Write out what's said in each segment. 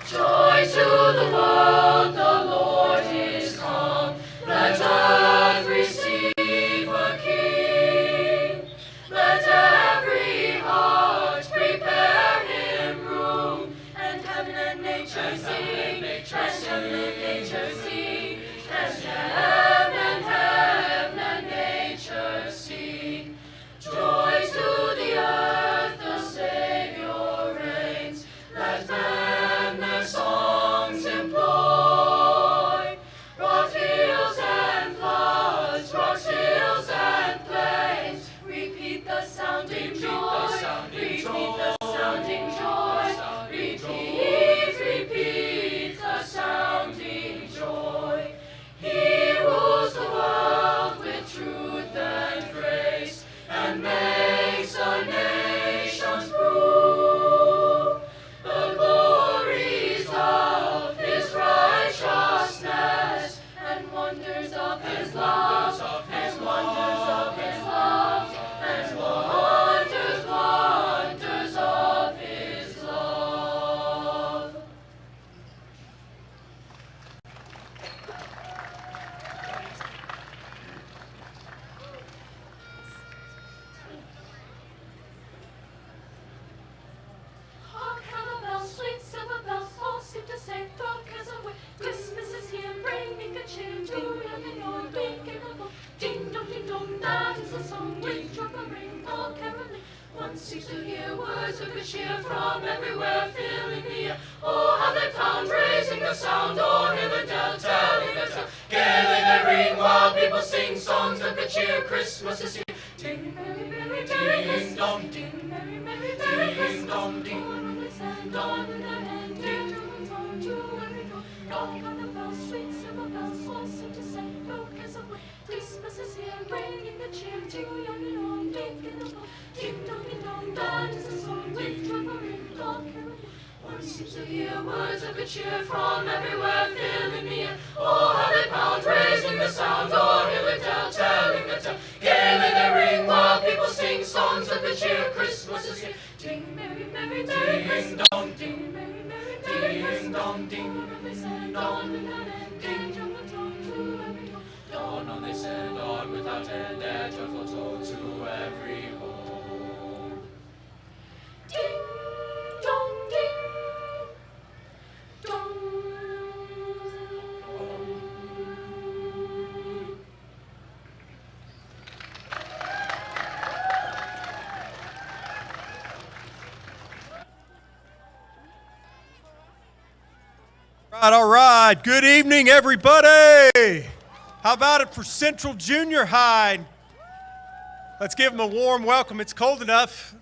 Joy to the world, the Lord is come. Let earth receive a King. Let every heart prepare him room. And heaven and nature sing. And heaven and nature sing. And heaven and nature sing. Joy to the earth, the Savior reigns. Let men their songs employ. Rock hills and floods, rocks, hills and plains. Repeat the sounding joy. Repeat the sounding joy. Repeat the sounding joy. He rules the world with truth and grace, and makes the nations prove the glories of his righteousness, and wonders of his love, and wonders of his love, and wonders of his love. Hark how the bells, sweet silver bells, all seem to say, throw cares away. Christmas is here, bringing good cheer to young and old, big and little. Ding dong, that is the song which drop a ring, all caroling. One seems to hear words of good cheer from everywhere, filling the air. Oh, how they pound, raising the sound, o'er hill and dale, telling their tale. Gaily they ring while people sing songs of good cheer. Christmas is here. Ding, merry, merry, merry Christmas. Dong, ding, merry, merry, merry Christmas. Dong, ding, dawn in the land, ding, dawn to every door. Knock on the bells, sweet silver bells, all seem to say, throw cares away. Christmas is here, bringing the cheer to young and old, big and little. Ding dong, that is the song which drop a ring, all caroling. One seems to hear words of good cheer from everywhere, filling the air. Oh, how they pound, raising the sound, o'er hill and dale, telling the tale. Gaily they ring while people sing songs of good cheer. Christmas is here. Ding, merry, merry, merry Christmas. Dong, ding, merry, merry, merry Christmas. Dong, ding, dawn in the land, ding, dawn to every door. Dawn on they said, on without end, their joyful toll to every home. Ding dong, ding dong. All right. Good evening, everybody. How about it for Central Junior High? Let's give them a warm welcome. It's cold enough.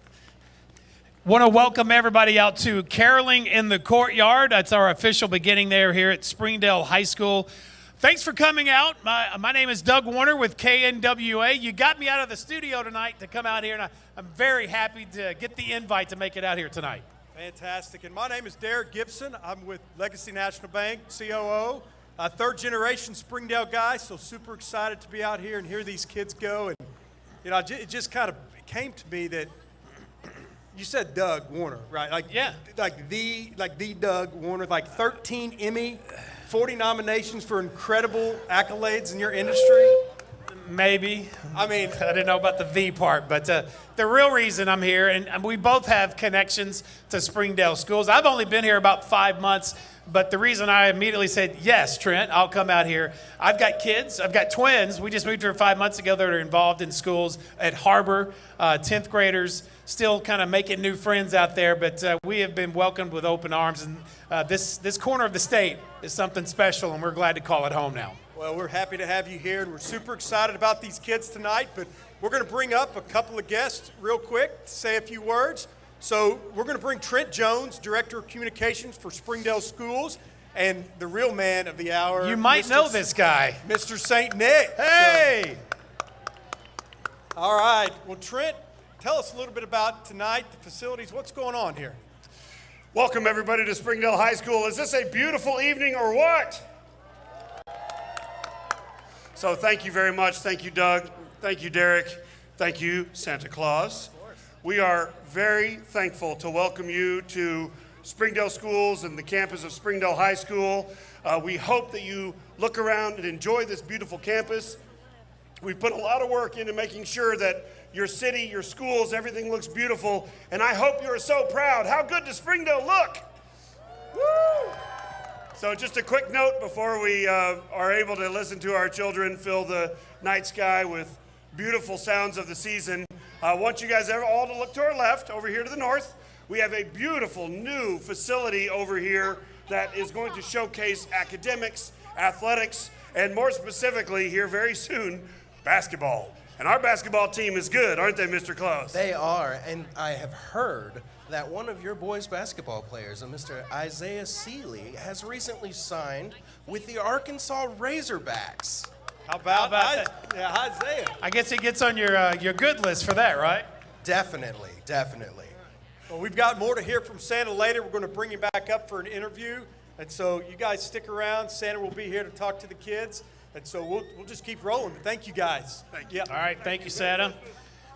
Want to welcome everybody out to Caroling in the Courtyard. That's our official beginning there here at Springdale High School. Thanks for coming out. My name is Doug Warner with KNWA. You got me out of the studio tonight to come out here, and I'm very happy to get the invite to make it out here tonight. Fantastic. And my name is Derek Gibson. I'm with Legacy National Bank, COO, third generation Springdale guy, so super excited to be out here and hear these kids go. And, you know, it just kind of came to me that you said Doug Warner, right? Like, yeah. Like the Doug Warner, like 13 Emmy, 40 nominations for incredible accolades in your industry. Maybe. I mean, I didn't know about the V part, but the real reason I'm here, and we both have connections to Springdale schools. I've only been here about 5 months, but the reason I immediately said, yes, Trent, I'll come out here. I've got kids. I've got twins. We just moved here 5 months ago that are involved in schools at HAR-BER, 10th graders, still kind of making new friends out there, but we have been welcomed with open arms, and this corner of the state is something special, and we're glad to call it home now. Well, we're happy to have you here, and we're super excited about these kids tonight, but we're going to bring up a couple of guests real quick to say a few words. So we're going to bring Trent Jones, Director of Communications for Springdale Schools, and the real man of the hour. You might know this guy. Mr. St. Nick. Hey! So, all right. Well, Trent, tell us a little bit about tonight, the facilities. What's going on here? Welcome, everybody, to Springdale High School. Is this a beautiful evening or what? So thank you very much. Thank you, Doug. Thank you, Derek. Thank you, Santa Claus. We are very thankful to welcome you to Springdale Schools and the campus of Springdale High School. We hope that you look around and enjoy this beautiful campus. We've put a lot of work into making sure that your city, your schools, everything looks beautiful, and I hope you are so proud. How good does Springdale look? Woo! So just a quick note before we are able to listen to our children fill the night sky with beautiful sounds of the season. I want you guys all to look to our left, over here to the north. We have a beautiful new facility over here that is going to showcase academics, athletics, and more specifically here very soon, basketball. And our basketball team is good, aren't they, Mr. Claus? They are, and I have heard that one of your boys' basketball players, a Mr. Isaiah Seeley, has recently signed with the Arkansas Razorbacks. How about that? Yeah, Isaiah. I guess he gets on your good list for that, right? Definitely, definitely. Well, we've got more to hear from Santa later. We're going to bring him back up for an interview. And so you guys stick around. Santa will be here to talk to the kids. And so we'll just keep rolling. Thank you, guys. Thank you. All right, thank you, Santa.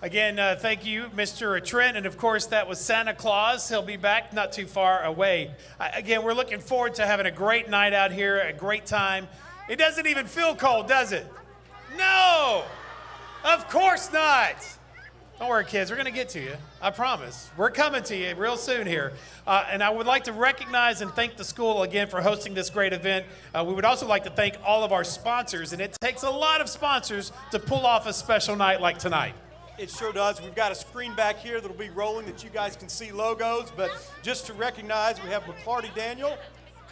Again, thank you, Mr. Trent, and of course that was Santa Claus. He'll be back not too far away. Again, we're looking forward to having a great night out here, a great time. It doesn't even feel cold, does it? No, of course not. Don't worry, kids, we're going to get to you. I promise. We're coming to you real soon here. And I would like to recognize and thank the school again for hosting this great event. We would also like to thank all of our sponsors, and it takes a lot of sponsors to pull off a special night like tonight. It sure does. We've got a screen back here that'll be rolling that you guys can see logos. But just to recognize, we have McClarty Daniel,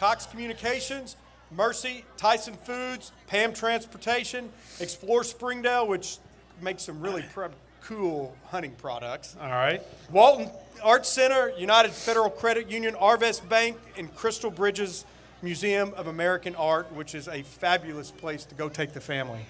Cox Communications, Mercy, Tyson Foods, Pam Transportation, Explore Springdale, which makes some really cool hunting products. All right. Walton Arts Center, United Federal Credit Union, Arvest Bank, and Crystal Bridges Museum of American Art, which is a fabulous place to go take the family.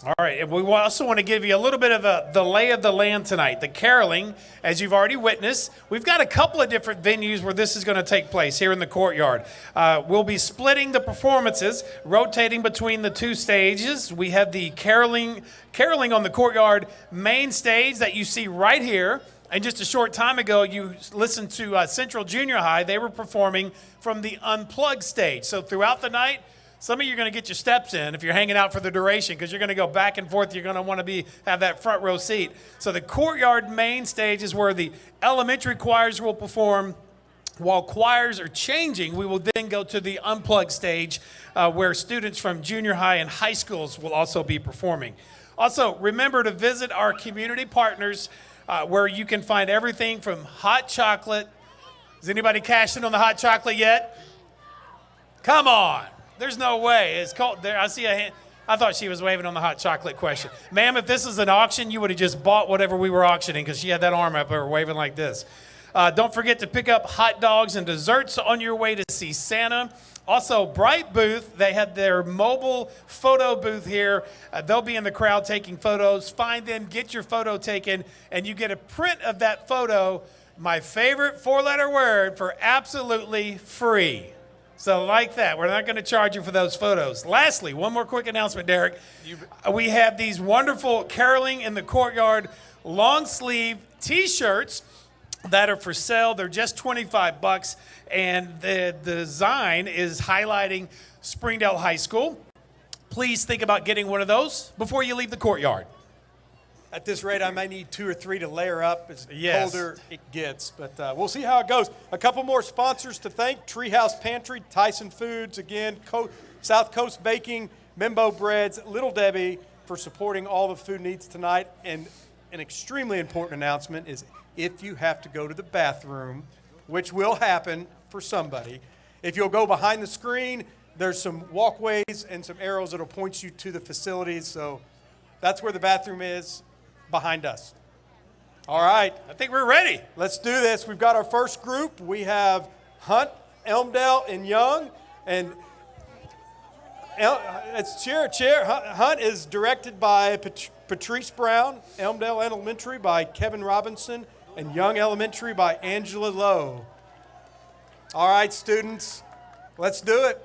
All right, and we also want to give you a little bit of the lay of the land tonight. The caroling, as you've already witnessed, we've got a couple of different venues where this is going to take place here in the Courtyard. We'll be splitting the performances, rotating between the two stages. We have the caroling on the Courtyard main stage that you see right here. And just a short time ago, you listened to Central Junior High. They were performing from the Unplugged stage. So throughout the night, some of you are going to get your steps in if you're hanging out for the duration, because you're going to go back and forth. You're going to want to have that front row seat. So the Courtyard main stage is where the elementary choirs will perform. While choirs are changing, we will then go to the Unplugged stage where students from junior high and high schools will also be performing. Also, remember to visit our community partners where you can find everything from hot chocolate. Is anybody cashed in on the hot chocolate yet? Come on. There's no way. It's cold. There, I see a hand. I thought she was waving on the hot chocolate question. Ma'am, if this is an auction, you would have just bought whatever we were auctioning, because she had that arm up there waving like this. Don't forget to pick up hot dogs and desserts on your way to see Santa. Also, Bright Booth, they had their mobile photo booth here. They'll be in the crowd taking photos. Find them, get your photo taken, and you get a print of that photo, my favorite four-letter word, for absolutely free. So like that, we're not going to charge you for those photos. Lastly, one more quick announcement, Derek. We have these wonderful Caroling in the Courtyard long sleeve T-shirts that are for sale. They're just $25, and the design is highlighting Springdale High School. Please think about getting one of those before you leave the Courtyard. At this rate, I may need 2 or 3 to layer up as Yes. colder it gets. But we'll see how it goes. A couple more sponsors to thank. Treehouse Pantry, Tyson Foods, again, South Coast Baking, Mimbo Breads, Little Debbie for supporting all the food needs tonight. And an extremely important announcement is if you have to go to the bathroom, which will happen for somebody, if you'll go behind the screen, there's some walkways and some arrows that'll point you to the facilities. So that's where the bathroom is. Behind us. All right. I think we're ready. Let's do this. We've got our first group. We have Hunt, Elmdale, and Young. And it's cheer. Hunt is directed by Patrice Brown, Elmdale Elementary by Kevin Robinson, and Young Elementary by Angela Lowe. All right, students, let's do it.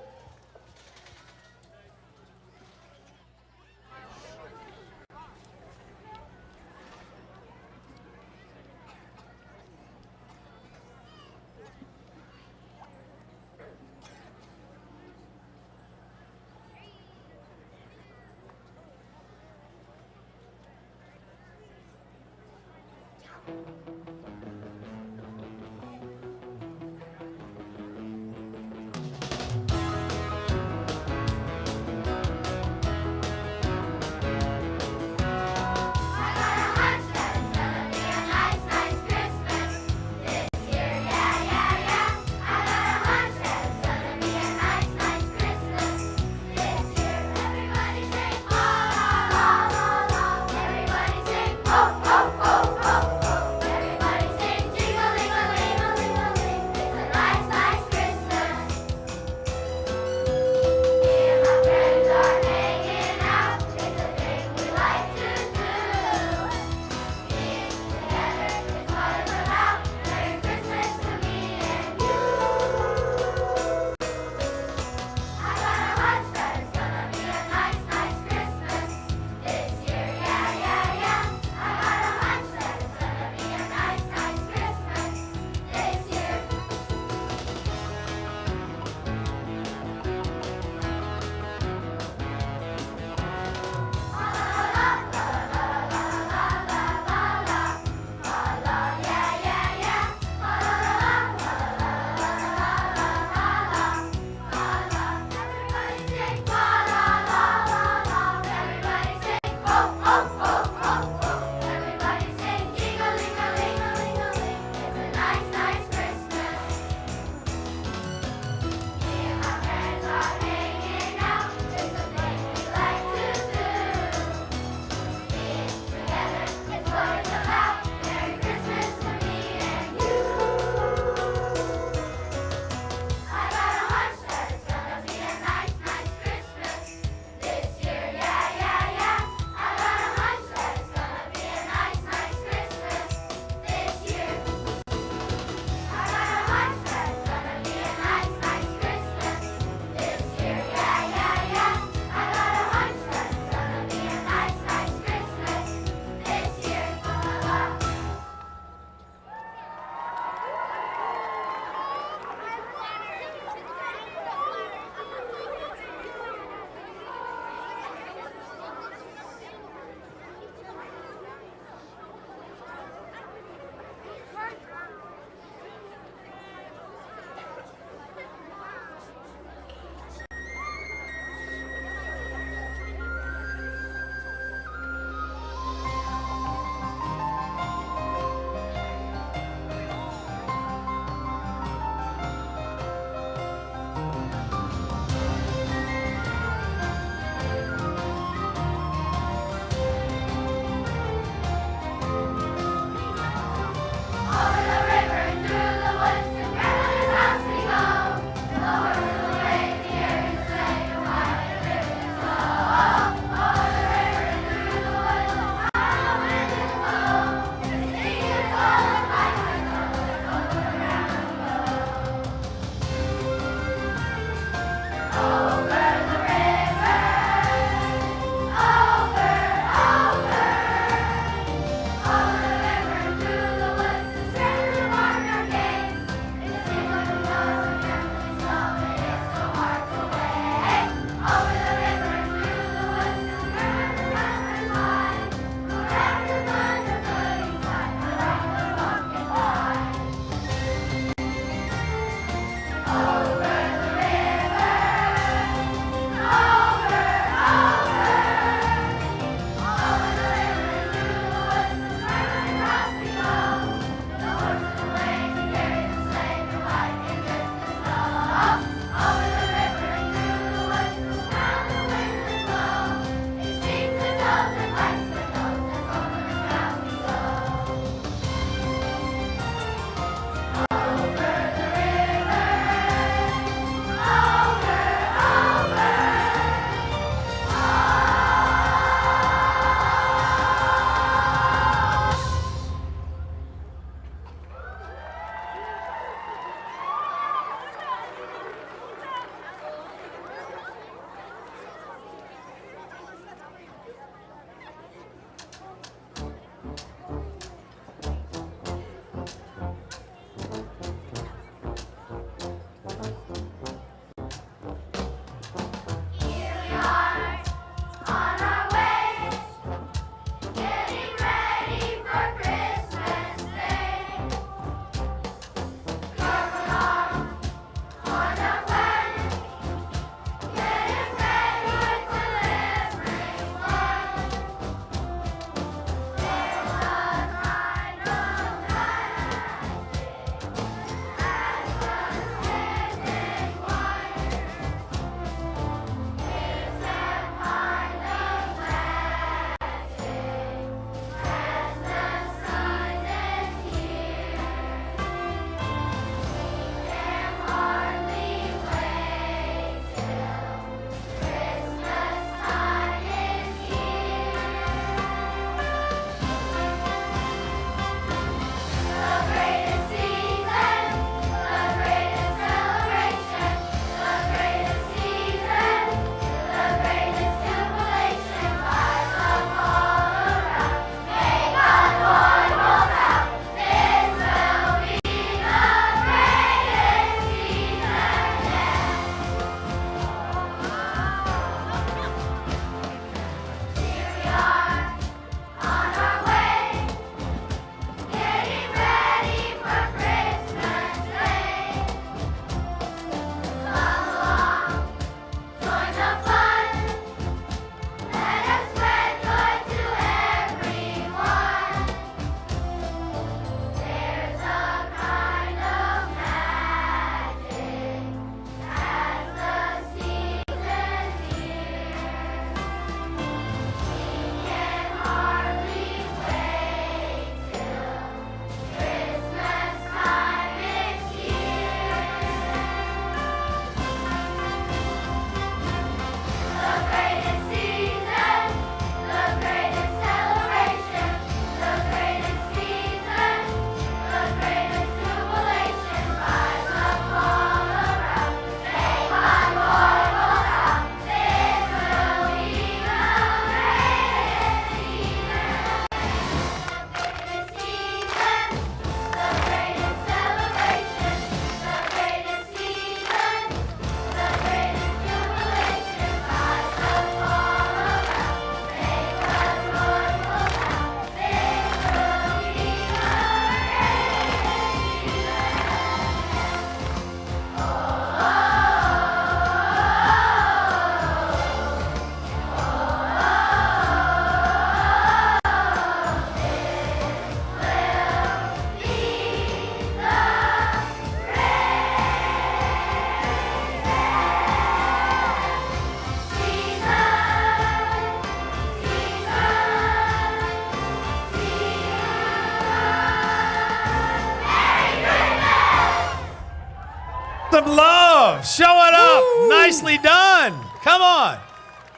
love. Show it up. Woo! Nicely done. Come on.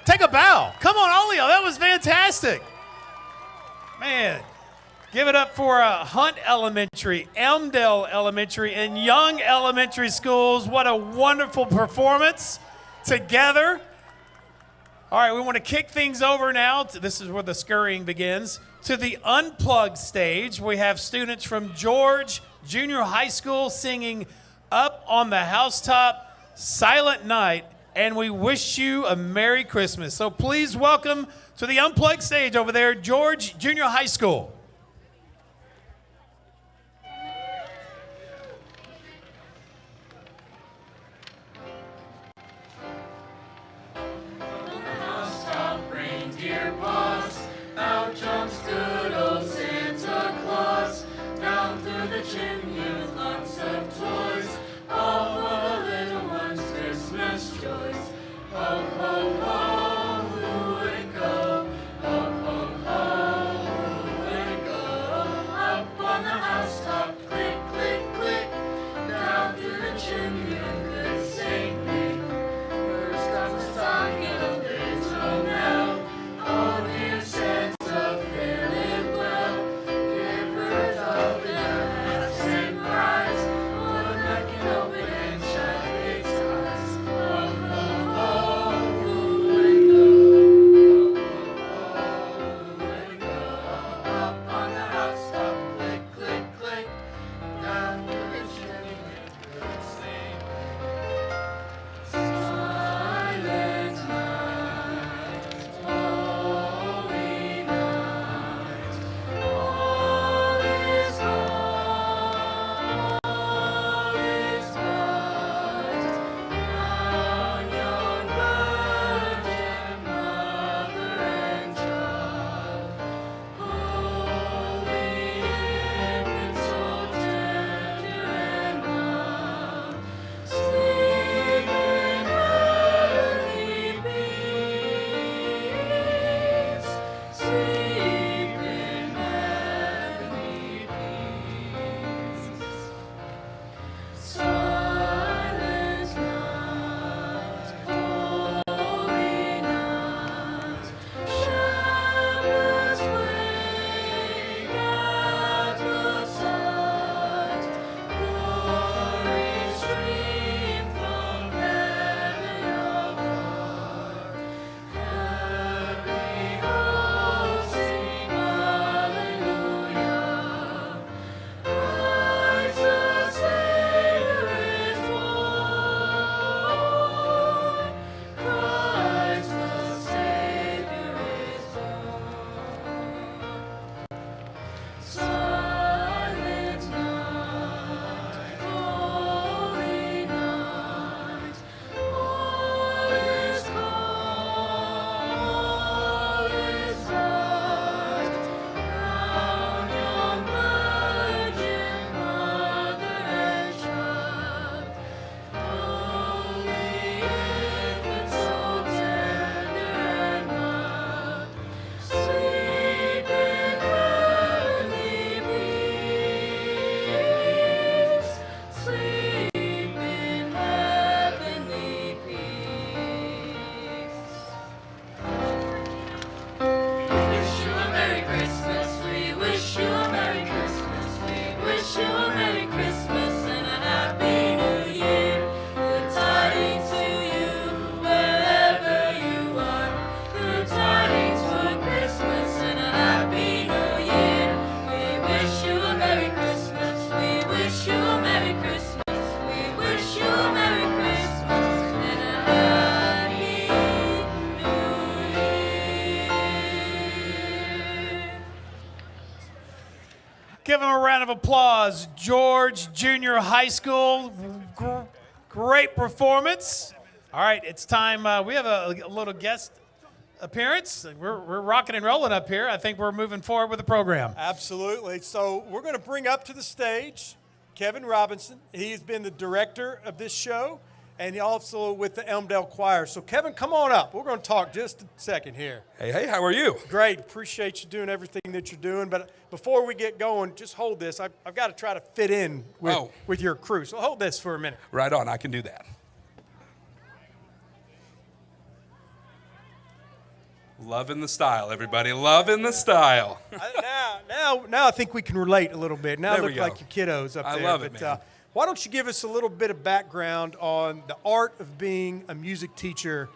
Take a bow. Come on, all of y'all. That was fantastic. Man, give it up for Hunt Elementary, Elmdale Elementary, and Young Elementary Schools. What a wonderful performance together. All right, we want to kick things over now. This is where the scurrying begins. To the Unplugged stage, we have students from George Junior High School singing Up on the Housetop, Silent Night, and we wish you a Merry Christmas. So please welcome to the Unplugged stage over there, George Junior High School. Out jumps good old Santa Claus, down through the chimney with lots of toys, all for the little ones' Christmas joys. Ho, ho, ho, who would it go? Ho, ho, ho, who would it go? Up on the housetop, click, click, click, down through the chimney with good Saint Nick. First comes the stocking of little Nell. Oh, dear Santa, fill it well. Give her a dove and a half-cent prize. One that can open and shut its eyes. Oh, oh, oh, who would it go? Oh, oh, who would it go? Up on the housetop, click, click, click. Down to the chimney with good Saint Nick. Silent night, holy night, all is calm, all is bright. Round yon virgin mother and child, holy infant, so tender and mild, sleep in heavenly peace, sleep in heavenly peace. Silent night, holy night, shepherds wake at the sight, glory stream from heaven afar, heavenly hosts sing hallelujah, Christ the Savior is born, Christ the Savior is born. Silent night, holy night, all is calm, all is bright. Round yon virgin mother and child, holy infant, so tender and mild, sleep in heavenly peace, sleep in heavenly peace. We wish you a Merry Christmas, we wish you a Merry Christmas, we wish you a Merry Christmas and a Happy New Year. Good tidings to you, wherever you are. Good tidings for Christmas and a Happy New Year. We wish you a Merry Christmas, we wish you a Merry Christmas, we wish you a Merry Christmas and a Happy New Year. Give them a round of applause. George Junior High School, great performance. All right, it's time. We have a little guest appearance. We're rocking and rolling up here. I think we're moving forward with the program. Absolutely. So we're going to bring up to the stage Kevin Robinson. He's been the director of this show, and he also with the Elmdale Choir. So Kevin, come on up. We're going to talk just a second here. Hey, how are you? Great. Appreciate you doing everything that you're doing. But before we get going, just hold this. I've got to try to fit in with your crew. So hold this for a minute. Right on, I can do that. Loving the style, everybody. Loving the style. Now I think we can relate a little bit. Now There we look go. like your kiddos up I there. love it, man. Why don't you give us a little bit of background on the art of being a music teacher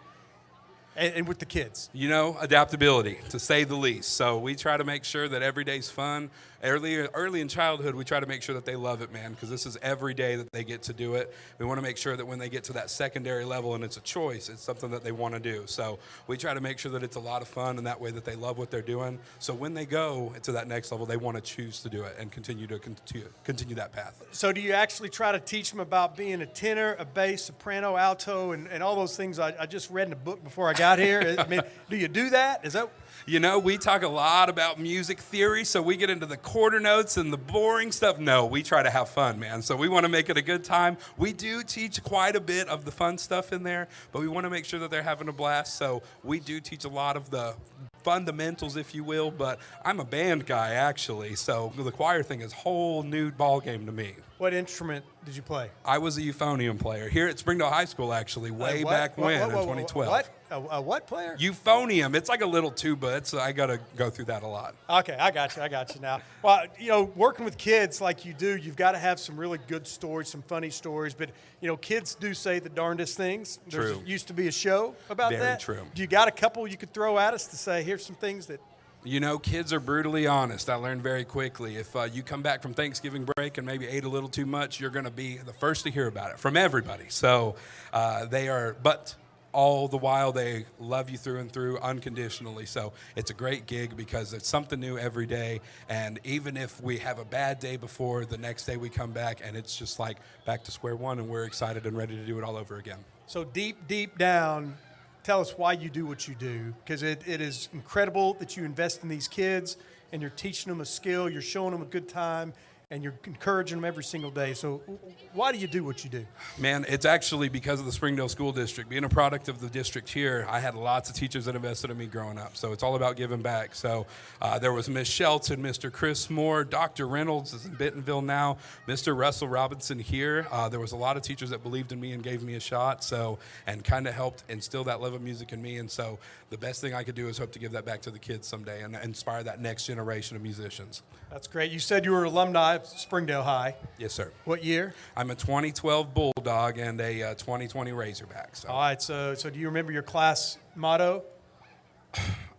and with the kids? You know, adaptability, to say the least. So we try to make sure that every day's fun. Early in childhood, we try to make sure that they love it, man, because this is every day that they get to do it. We want to make sure that when they get to that secondary level and it's a choice, it's something that they want to do. So we try to make sure that it's a lot of fun and that way that they love what they're doing. So when they go to that next level, they want to choose to do it and continue that path. So do you actually try to teach them about being a tenor, a bass, soprano, alto, and all those things I just read in a book before I got here? I mean, do you do that? Is that... You know, we talk a lot about music theory, so we get into the quarter notes and the boring stuff. No, we try to have fun, man. So we want to make it a good time. We do teach quite a bit of the fun stuff in there, but we want to make sure that they're having a blast. So we do teach a lot of the fundamentals, if you will, but I'm a band guy, actually. So the choir thing is a whole new ball game to me. What instrument did you play? I was a euphonium player here at Springdale High School, actually, way back when in 2012. What? A what player? Euphonium. It's like a little tuba. I got to go through that a lot. Okay, I got you now. Well, you know, working with kids like you do, you've got to have some really good stories, some funny stories. But, you know, kids do say the darndest things. True. There used to be a show about that. Very true. Do you got a couple you could throw at us to say, here's some things that... You know, kids are brutally honest. I learned very quickly. If you come back from Thanksgiving break and maybe ate a little too much, you're going to be the first to hear about it from everybody. So but all the while they love you through and through unconditionally. So it's a great gig because it's something new every day. And even if we have a bad day before, the next day we come back and it's just like back to square one and we're excited and ready to do it all over again. So deep down, tell us why you do what you do, because it is incredible that you invest in these kids and you're teaching them a skill, you're showing them a good time, and you're encouraging them every single day. So why do you do what you do? Man, it's actually because of the Springdale School District. Being a product of the district here, I had lots of teachers that invested in me growing up. So it's all about giving back. So there was Miss Shelton, Mr. Chris Moore, Dr. Reynolds is in Bentonville now, Mr. Russell Robinson here. There was a lot of teachers that believed in me and gave me a shot, and kind of helped instill that love of music in me. And so the best thing I could do is hope to give that back to the kids someday and inspire that next generation of musicians. That's great. You said you were alumni of Springdale High. Yes, sir. What year? I'm a 2012 Bulldog and a 2020 Razorback. So. All right. So do you remember your class motto?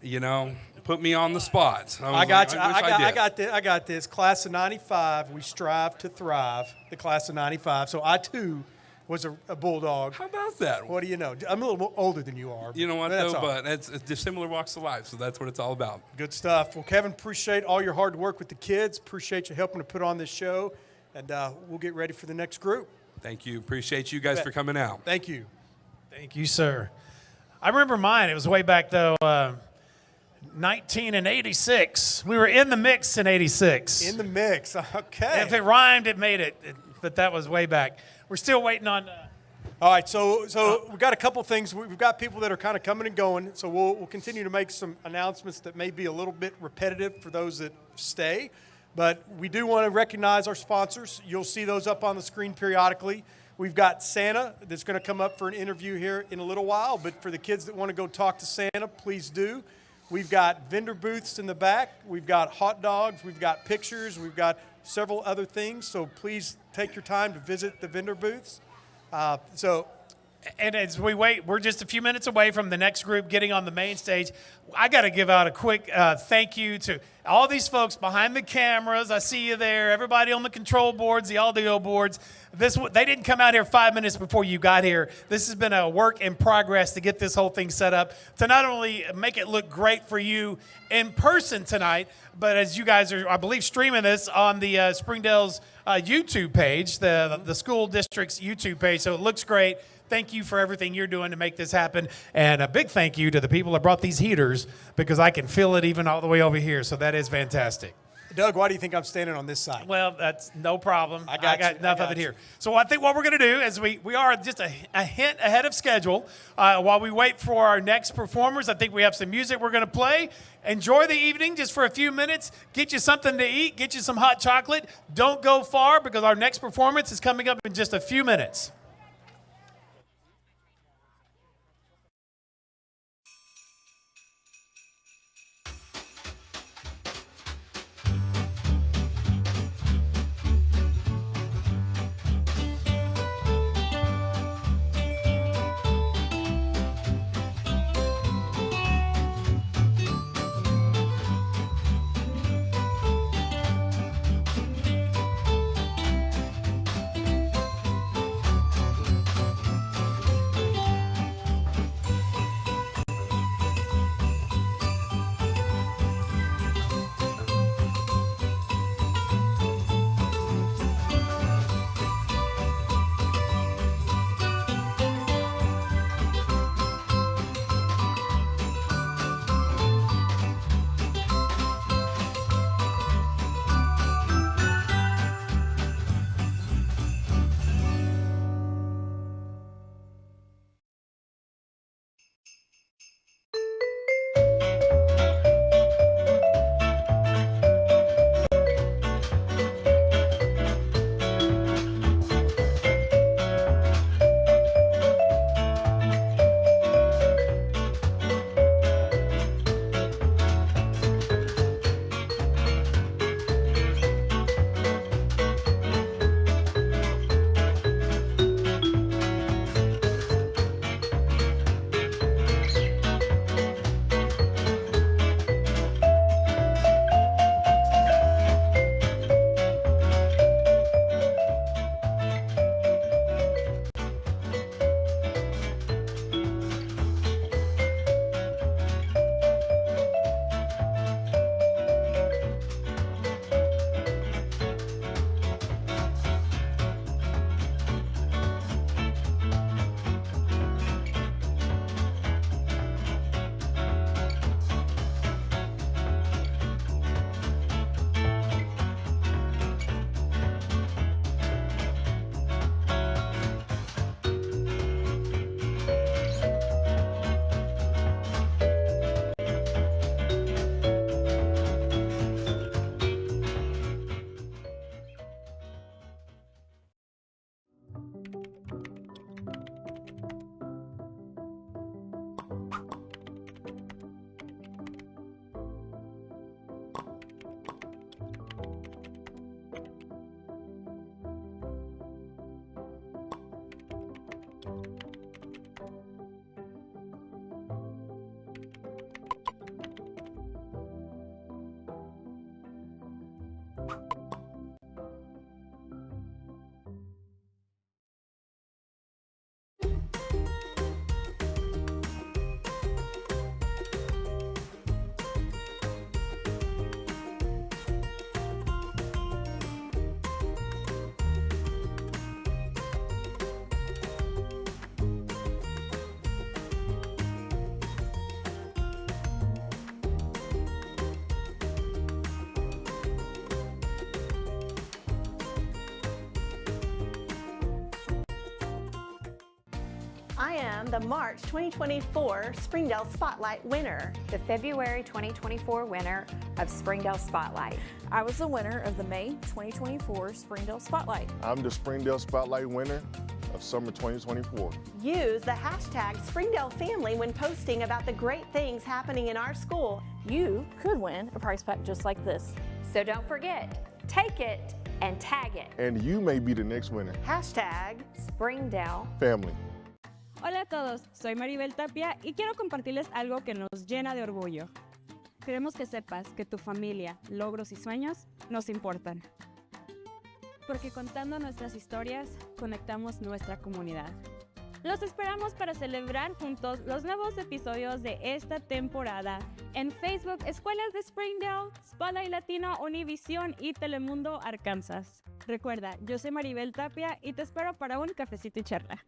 You know, put me on the spot. I got this. Class of 95, we strive to thrive. The class of 95. So I, too, was a Bulldog. How about that? What do you know? I'm a little older than you are. You know what, though? But it's similar walks of life, so that's what it's all about. Good stuff. Well, Kevin, appreciate all your hard work with the kids. Appreciate you helping to put on this show. And we'll get ready for the next group. Thank you. Appreciate you guys for coming out. Thank you. Thank you, sir. I remember mine. It was way back, though, 1986. We were in the mix in 86. In the mix. Okay. If it rhymed, it made it. But that was way back. We're still waiting on... All right, so we've got a couple things. We've got people that are kind of coming and going, so we'll continue to make some announcements that may be a little bit repetitive for those that stay. But we do want to recognize our sponsors. You'll see those up on the screen periodically. We've got Santa that's going to come up for an interview here in a little while, but for the kids that want to go talk to Santa, please do. We've got vendor booths in the back. We've got hot dogs. We've got pictures. We've got several other things, so please take your time to visit the vendor booths. And as we wait, we're just a few minutes away from the next group getting on the main stage. I got to give out a quick thank you to all these folks behind the cameras. I see you there. Everybody on the control boards, the audio boards. They didn't come out here 5 minutes before you got here. This has been a work in progress to get this whole thing set up to not only make it look great for you in person tonight, but as you guys are, I believe, streaming this on the Springdale's YouTube page, the school district's YouTube page. So it looks great. Thank you for everything you're doing to make this happen. And a big thank you to the people that brought these heaters, because I can feel it even all the way over here. So that is fantastic. Doug, why do you think I'm standing on this side? Well, that's no problem. I got enough of it you. here. So I think what we're going to do is we are just a hint ahead of schedule. While we wait for our next performers, I think we have some music we're going to play. Enjoy the evening just for a few minutes. Get you something to eat. Get you some hot chocolate. Don't go far, because our next performance is coming up in just a few minutes. I am the March 2024 Springdale Spotlight winner. The February 2024 winner of Springdale Spotlight. I was the winner of the May 2024 Springdale Spotlight. I'm the Springdale Spotlight winner of Summer 2024. Use the hashtag Springdale Family when posting about the great things happening in our school. You could win a prize pack just like this. So don't forget, take it and tag it. And you may be the next winner. Hashtag Springdale Family. Hola a todos, soy Maribel Tapia y quiero compartirles algo que nos llena de orgullo. Queremos que sepas que tu familia, logros y sueños nos importan. Porque contando nuestras historias, conectamos nuestra comunidad. Los esperamos para celebrar juntos los nuevos episodios de esta temporada en Facebook, Escuelas de Springdale, Spotlight Latino, Univisión y Telemundo Arkansas. Recuerda, yo soy Maribel Tapia y te espero para un cafecito y charla.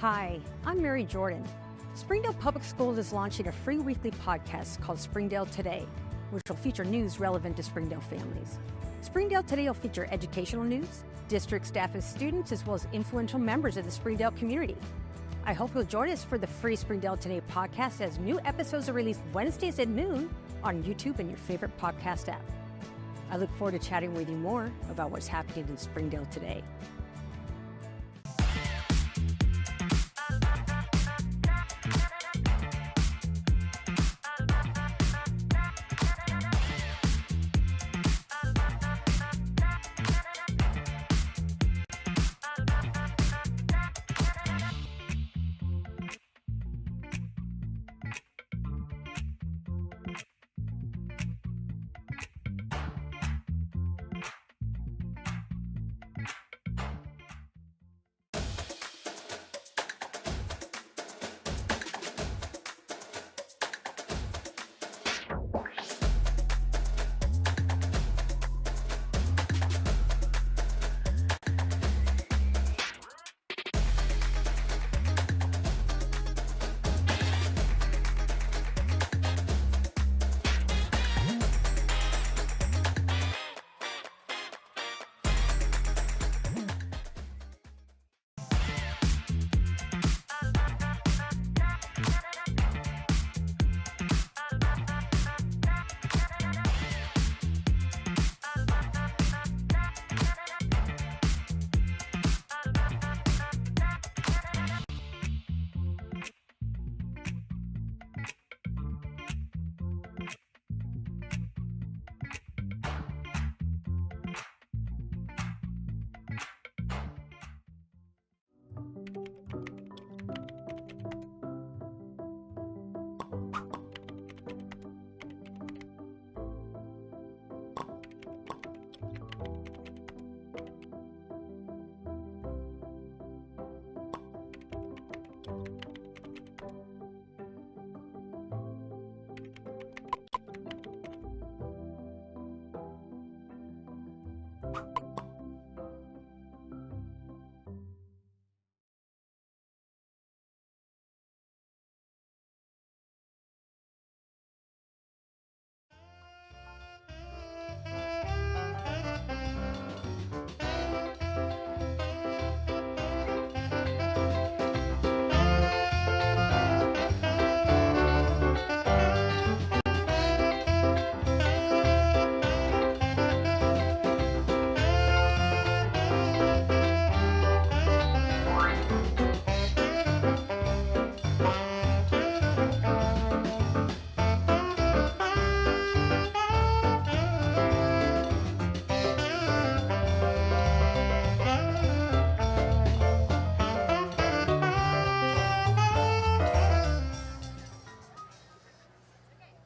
Hi, I'm Mary Jordan. Springdale Public Schools is launching a free weekly podcast called Springdale Today, which will feature news relevant to Springdale families. Springdale Today will feature educational news, district staff and students, as well as influential members of the Springdale community. I hope you'll join us for the free Springdale Today podcast as new episodes are released Wednesdays at noon on YouTube and your favorite podcast app. I look forward to chatting with you more about what's happening in Springdale today.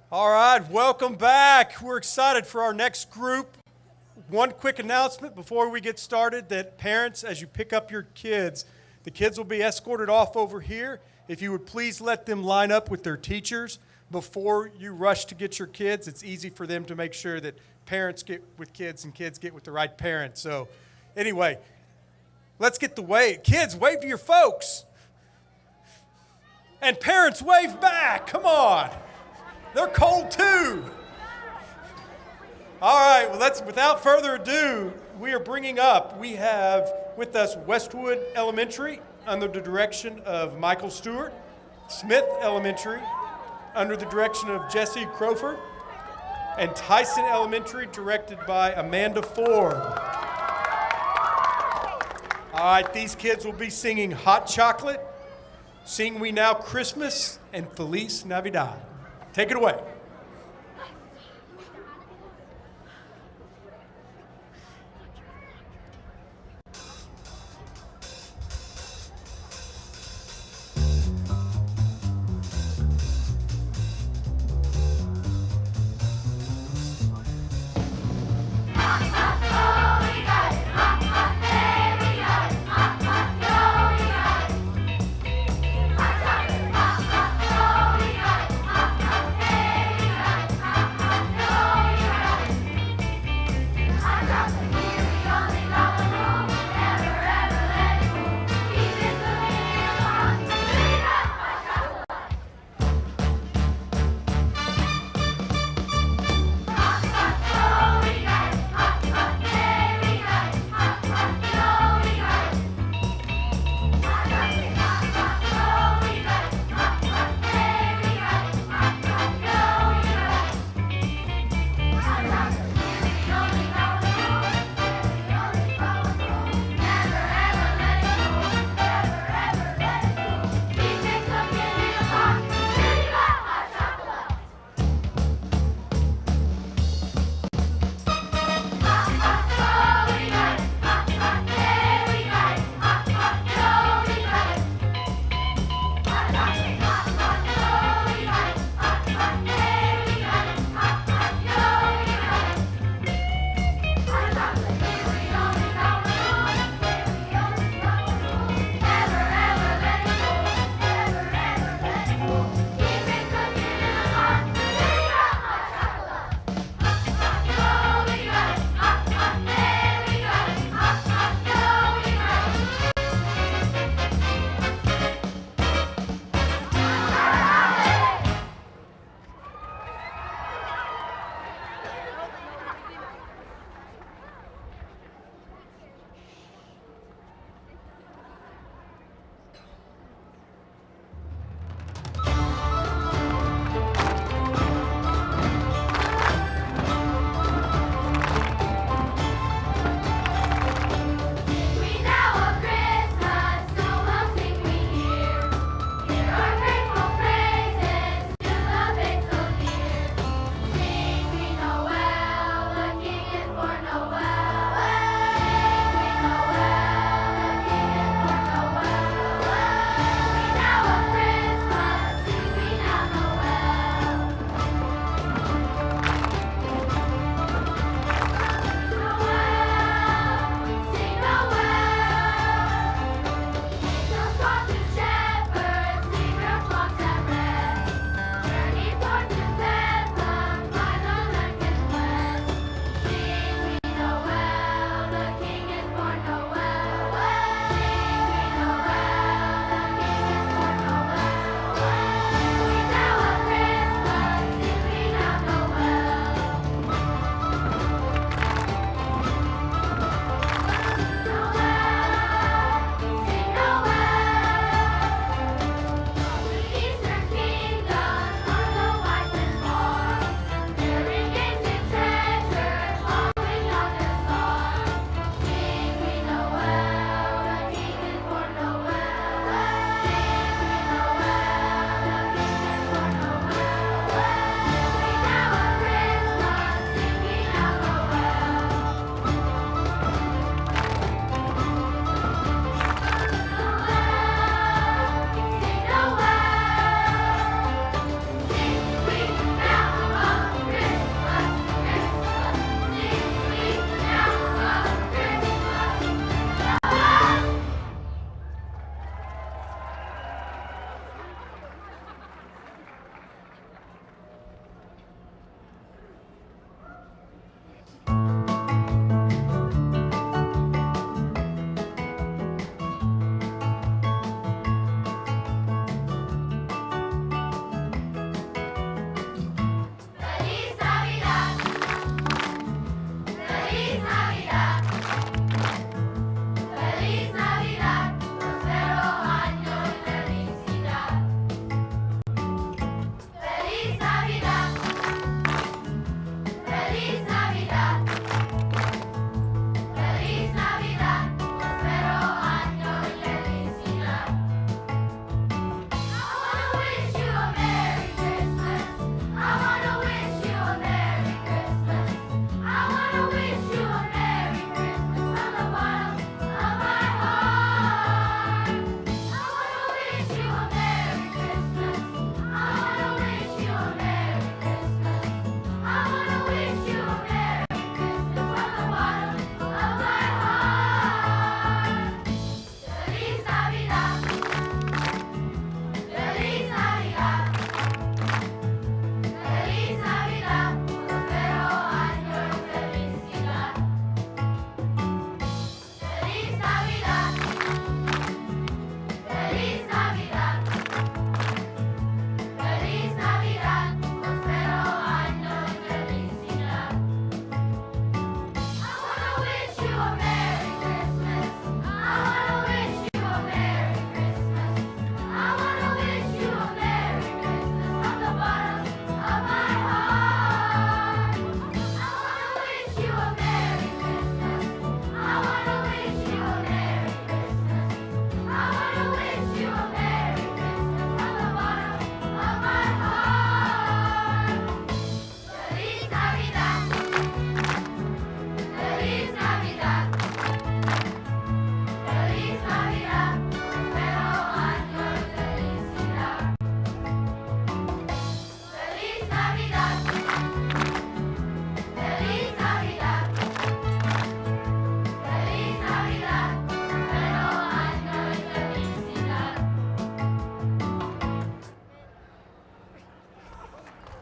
All right, welcome back. We're excited for our next group. One quick announcement before we get started that parents, as you pick up your kids, the kids will be escorted off over here. If you would please let them line up with their teachers before you rush to get your kids. It's easy for them to make sure that parents get with kids and kids get with the right parents. So anyway, let's get the wave. Kids, wave to your folks. And parents, wave back. Come on. They're cold too. All right, well, without further ado, we have With us, Westwood Elementary, under the direction of Michael Stewart. Smith Elementary, under the direction of Jesse Crowford. And Tyson Elementary, directed by Amanda Ford. All right, these kids will be singing Hot Chocolate, Sing We Now Christmas, and Feliz Navidad. Take it away. Hey!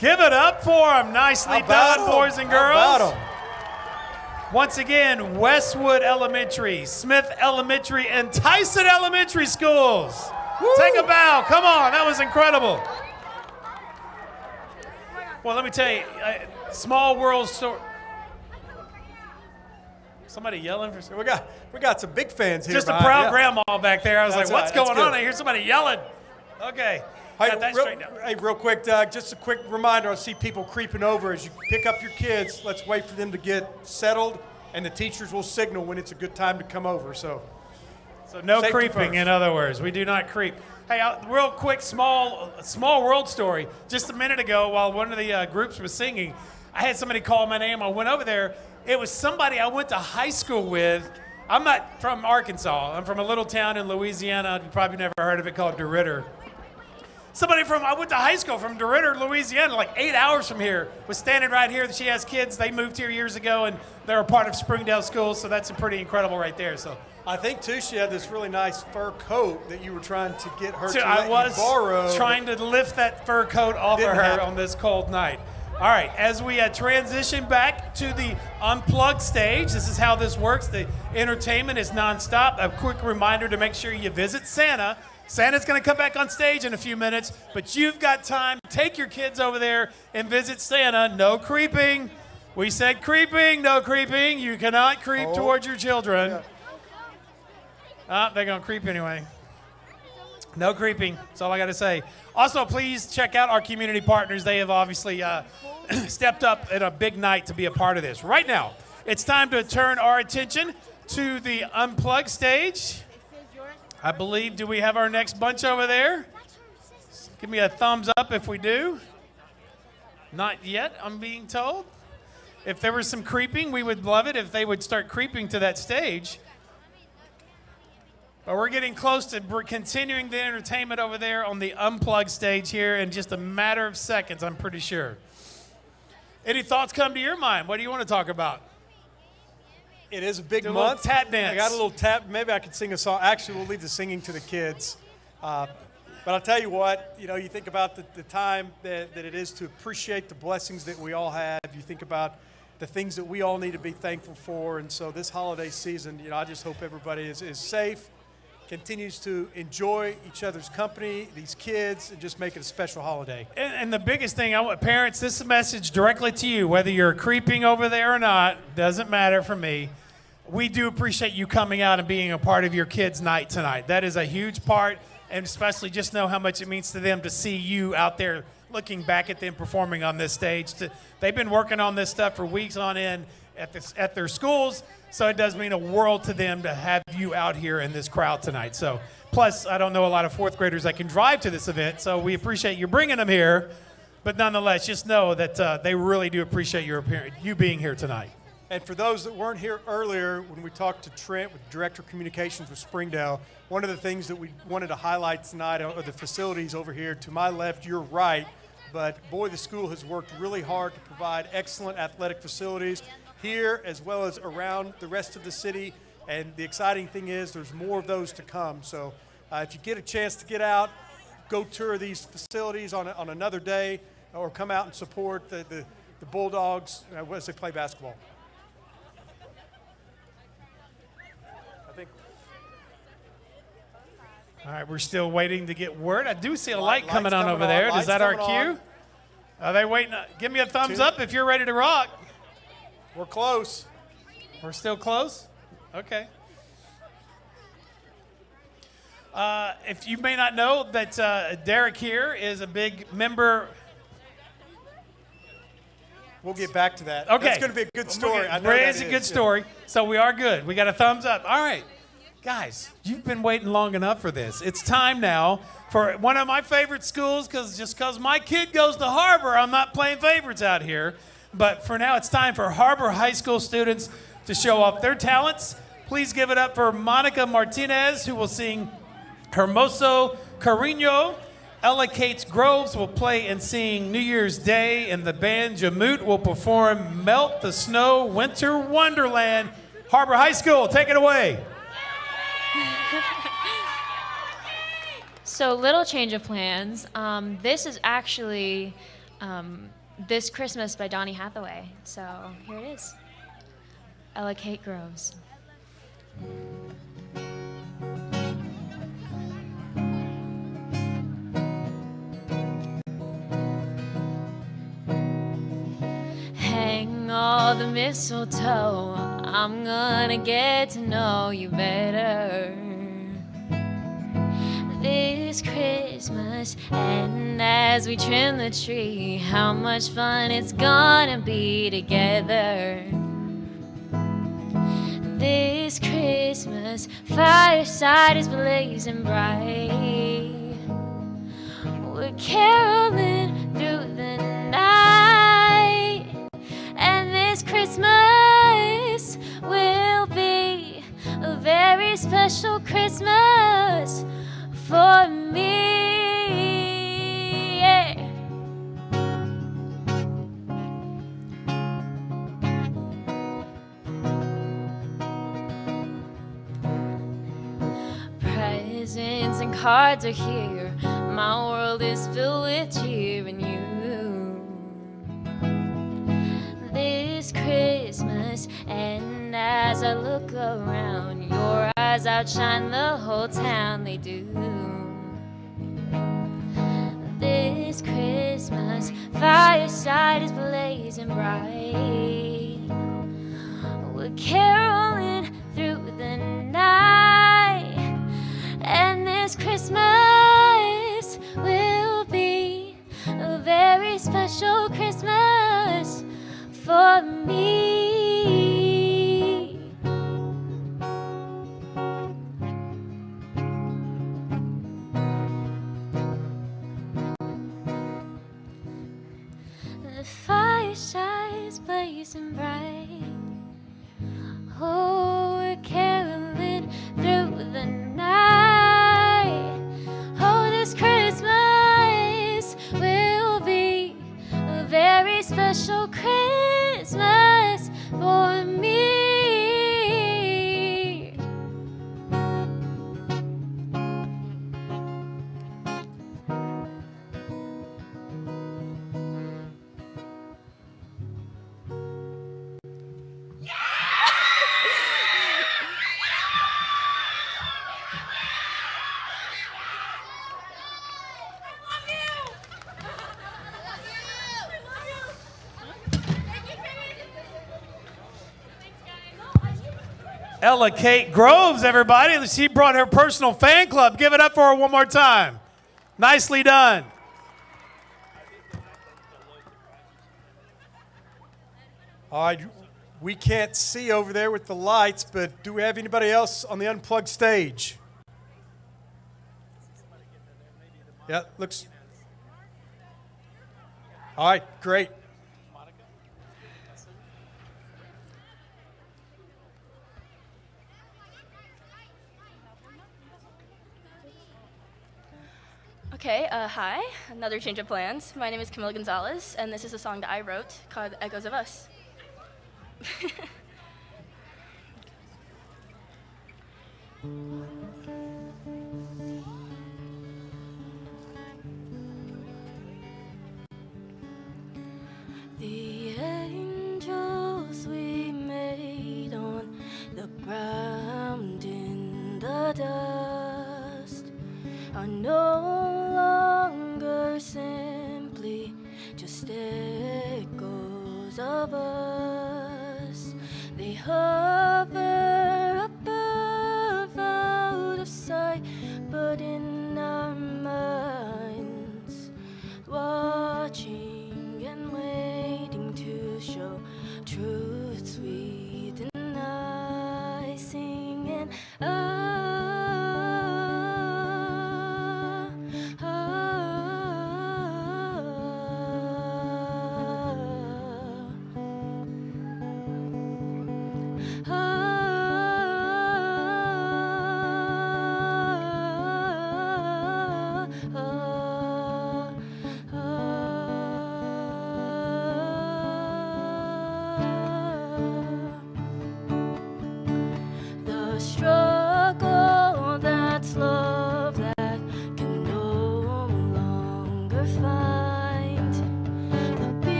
Give it up for them. Nicely done, boys and girls. How about 'em? Once again, Westwood Elementary, Smith Elementary, and Tyson Elementary Schools. Woo. Take a bow. Come on. That was incredible. Well, let me tell you, small world story. Somebody yelling for We got some big fans here. just a behind. proud Yeah. grandma back there. I was That's like, what's right. That's going on? good. I hear somebody yelling. Okay. Hey, Got that straightened out. real quick, Doug, just a quick reminder. I see people creeping over. As you pick up your kids, let's wait for them to get settled, and the teachers will signal when it's a good time to come over. So no safety creeping, first. in other words. We do not creep. Hey, real quick, small world story. Just a minute ago, while one of the groups was singing, I had somebody call my name. I went over there. It was somebody I went to high school with. I'm not from Arkansas. I'm from a little town in Louisiana. You probably never heard of it, called DeRidder. I went to high school from DeRidder, Louisiana, like 8 hours from here, was standing right here. She has kids. They moved here years ago, and they're a part of Springdale Schools, so that's pretty incredible right there. So I think, too, she had this really nice fur coat that you were trying to get her to I let was you borrow. trying to lift that fur coat off of Didn't her happen. on this cold night. All right, as we transition back to the Unplugged stage, this is how this works. The entertainment is nonstop. A quick reminder to make sure you visit Santa. Santa's going to come back on stage in a few minutes, but you've got time. Take your kids over there and visit Santa. No creeping. We said creeping, no creeping. You cannot creep towards your children. They're going to creep anyway. No creeping. That's all I got to say. Also, please check out our community partners. They have obviously stepped up at a big night to be a part of this. Right now, it's time to turn our attention to the Unplugged stage. I believe, do we have our next bunch over there? Give me a thumbs up if we do. Not yet, I'm being told. If there was some creeping, we would love it if they would start creeping to that stage. But we're getting close to continuing the entertainment over there on the Unplugged stage here in just a matter of seconds, I'm pretty sure. Any thoughts come to your mind? What do you want to talk about? It is a big Do a little month. tap dance. I got a little tap. Maybe I could sing a song. Actually, we'll leave the singing to the kids. But I'll tell you what, you think about the time that it is to appreciate the blessings that we all have. You think about the things that we all need to be thankful for. And so this holiday season, I just hope everybody is safe, continues to enjoy each other's company, these kids, and just make it a special holiday. And the biggest thing, I want parents, this is a message directly to you, whether you're creeping over there or not, doesn't matter for me. We do appreciate you coming out and being a part of your kids' night tonight. That is a huge part, and especially just know how much it means to them to see you out there looking back at them performing on this stage. They've been working on this stuff for weeks on end at their schools, so it does mean a world to them to have you out here in this crowd tonight. So, plus, I don't know a lot of fourth graders that can drive to this event, so we appreciate you bringing them here. But nonetheless, just know that they really do appreciate you being here tonight. And for those that weren't here earlier, when we talked to Trent, with Director of Communications with Springdale, one of the things that we wanted to highlight tonight are the facilities over here. To my left, your right. But boy, the school has worked really hard to provide excellent athletic facilities here as well as around the rest of the city. And the exciting thing is there's more of those to come. So if you get a chance to get out, go tour these facilities on another day, or come out and support the Bulldogs as they play basketball. All right, we're still waiting to get word. I do see a light coming on over on. there. Is Light's that our coming cue? on. Are they waiting? Give me a thumbs up if you're ready to rock. We're close. We're still close? Okay. If you may not know that Derek here is a big member. We'll get back to that. Okay. That's going to be a good story. I know It that is a good story. So we are good. We got a thumbs up. All right. Guys, you've been waiting long enough for this. It's time now for one of my favorite schools, because my kid goes to HAR-BER, I'm not playing favorites out here. But for now, it's time for HAR-BER High School students to show off their talents. Please give it up for Monica Martinez, who will sing Hermoso Cariño. Ella Cates Groves will play and sing New Year's Day, and the band Jamut will perform Melt the Snow Winter Wonderland. HAR-BER High School, take it away. So, little change of plans. This is actually This Christmas by Donny Hathaway. So here it is. Ella Kate Groves. Hang all the mistletoe, I'm gonna get to know you better this Christmas. And as we trim the tree, how much fun it's gonna be together this Christmas. Fireside is blazing bright, we're caroling through the night, and this Christmas will be a very special Christmas for me. Yeah. Presents and cards are here, my world is filled with cheer and you. This Christmas, and as I look around, your eyes outshine the whole town, they do. This Christmas, fireside is blazing bright, we're caroling through the night, and this Christmas will be a very special Christmas for me. The fireside is blazing bright, oh, we're caroling through the night. Oh, this Christmas will be a very special Christmas for me. Ella Kate Groves, everybody. She brought her personal fan club. Give it up for her one more time. Nicely done. All right, we can't see over there with the lights, but do we have anybody else on the unplugged stage? Yeah, looks. All right, great. Okay, hi, another change of plans. My name is Camila Gonzalez, and this is a song that I wrote called Echoes of Us. The angels we made on the ground in the dust are no longer simply just echoes of us. They hover above, out of sight, but in our minds, watching and waiting to show truths we deny, singing.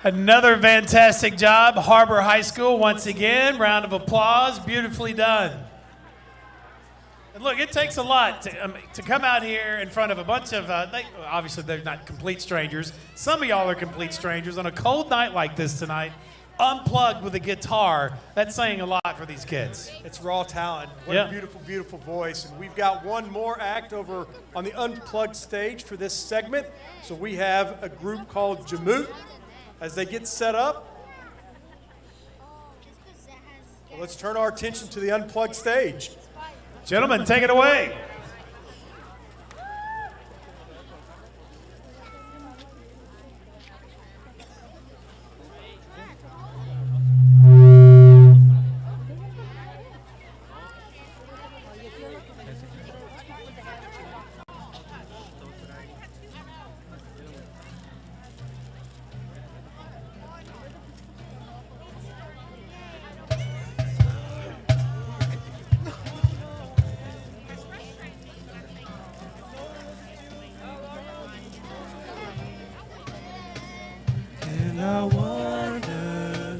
Another fantastic job, HAR-BER High School, once again. Round of applause, beautifully done. And look, it takes a lot to come out here in front of a bunch of, obviously they're not complete strangers. Some of y'all are complete strangers on a cold night like this tonight, unplugged with a guitar. That's saying a lot for these kids. It's raw talent. What a beautiful, beautiful voice. And we've got one more act over on the unplugged stage for this segment. So we have a group called Jamoot. As they get set up, well, let's turn our attention to the unplugged stage. Gentlemen, take it away. And I wonder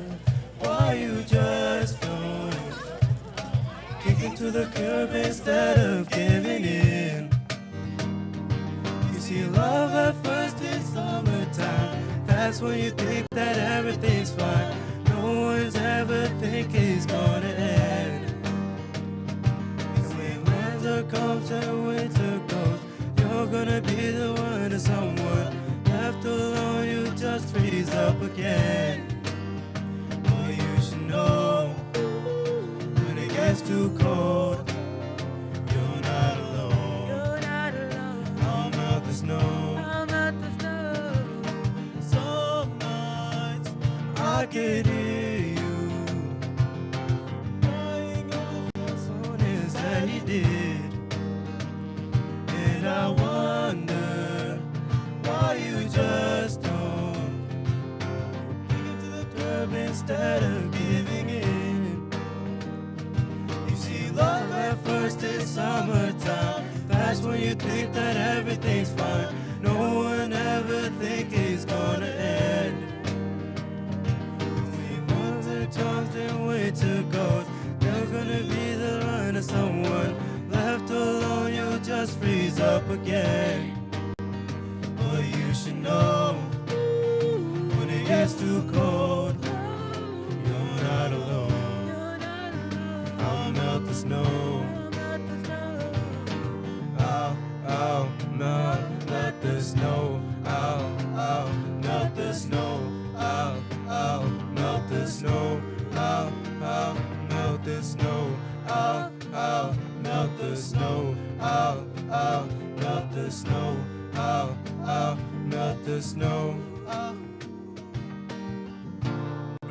why you just don't kick into the curb instead of giving in. You see, love at first is summertime. That's when you think that everything's fine. No one's ever think it's gonna end. And when winter comes and winter goes, you're gonna be the one to someone. Left alone, you just freeze up again. Well, you should know, when it gets too cold, you're not alone. You're not alone. I'll melt the snow. I'll melt the snow. Some nights I can hear you crying over the soreness that he did, and I wonder why you just don't dig into the curb instead of giving in. You see, love at first is summertime. That's when you think that everything's fine. No one ever think it's gonna end. When winter turns and winter goes, you're gonna be the line of someone. Left alone, you'll just freeze up again. But you should know, when it gets too cold, you're not alone. I'll melt the snow. I'll melt the snow. I'll melt the snow. I'll melt the snow. I'll melt the snow. I'll melt the snow. I'll melt the snow. I'll melt the snow.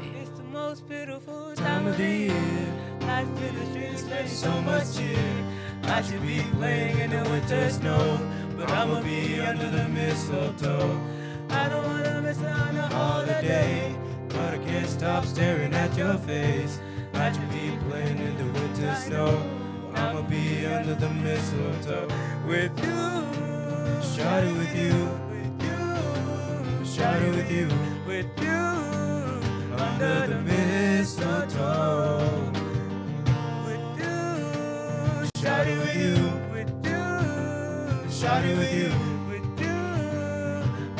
It's the most beautiful time of the year. Life in the streets, there's so much cheer. I should be playing in the winter snow, but I'ma be under the mistletoe. I don't wanna miss out on a holiday, but I can't stop staring at your face. I should be playing in the winter snow. I'ma be under the mistletoe with you. Shot it with you, shot it with you, with you, under the mistletoe, with you, shot it with you, shot it with you,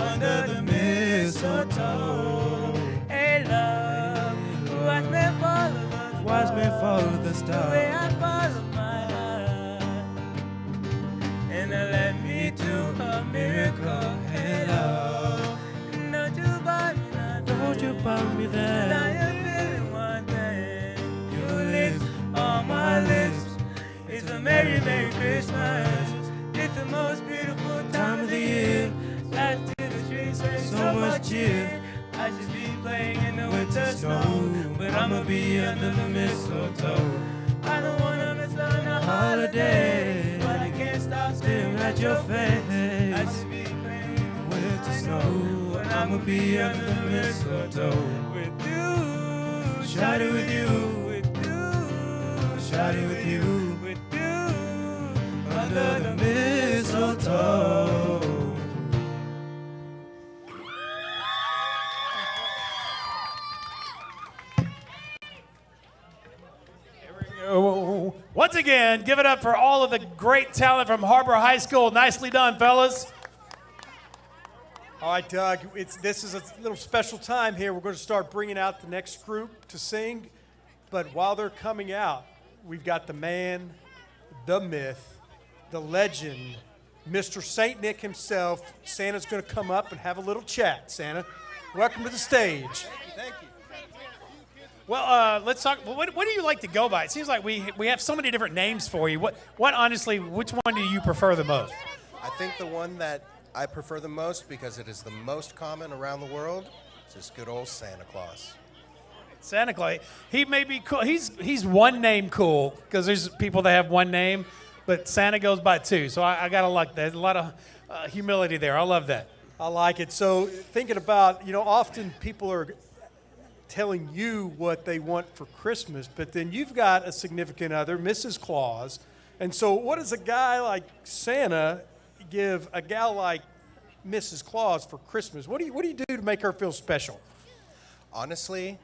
under the mistletoe. Hey love, watch me follow the stars, watch me follow the stars, the way I follow my heart, and let me do a miracle. Hey love, don't you buy me that, don't you buy me that. Now you're feeling one thing, your lips on my lips. It's a merry, merry Christmas. It's the most beautiful time of the year. Life to the streets, there's so much cheer. I should be playing in the winter snow, but I'ma be under the mistletoe. I don't wanna miss on a holiday, but I can't stop staring at your face. I should be playing in the winter snow, but I'ma be under the mistletoe with you. Shot it with you, with you. Shot it with you, with you. Under the mistletoe. again, give it up for all of the great talent from HAR-BER High School. Nicely done, fellas. All right, Doug, this is a little special time here. We're going to start bringing out the next group to sing. But while they're coming out, we've got the man, the myth, the legend, Mr. St. Nick himself. Santa's going to come up and have a little chat. Santa, welcome to the stage. Thank you. Well, let's talk. What do you like to go by? It seems like we have so many different names for you. What honestly, which one do you prefer the most? I think the one that I prefer the most, because it is the most common around the world, is just good old Santa Claus. Santa Claus. He may be cool. He's one name cool, because there's people that have one name, but Santa goes by two. So I gotta like that. There's a lot of humility there. I love that. I like it. So thinking about, often people are telling you what they want for Christmas, but then you've got a significant other, Mrs. Claus. And so what does a guy like Santa give a gal like Mrs. Claus for Christmas? What do you do to make her feel special? Honestly,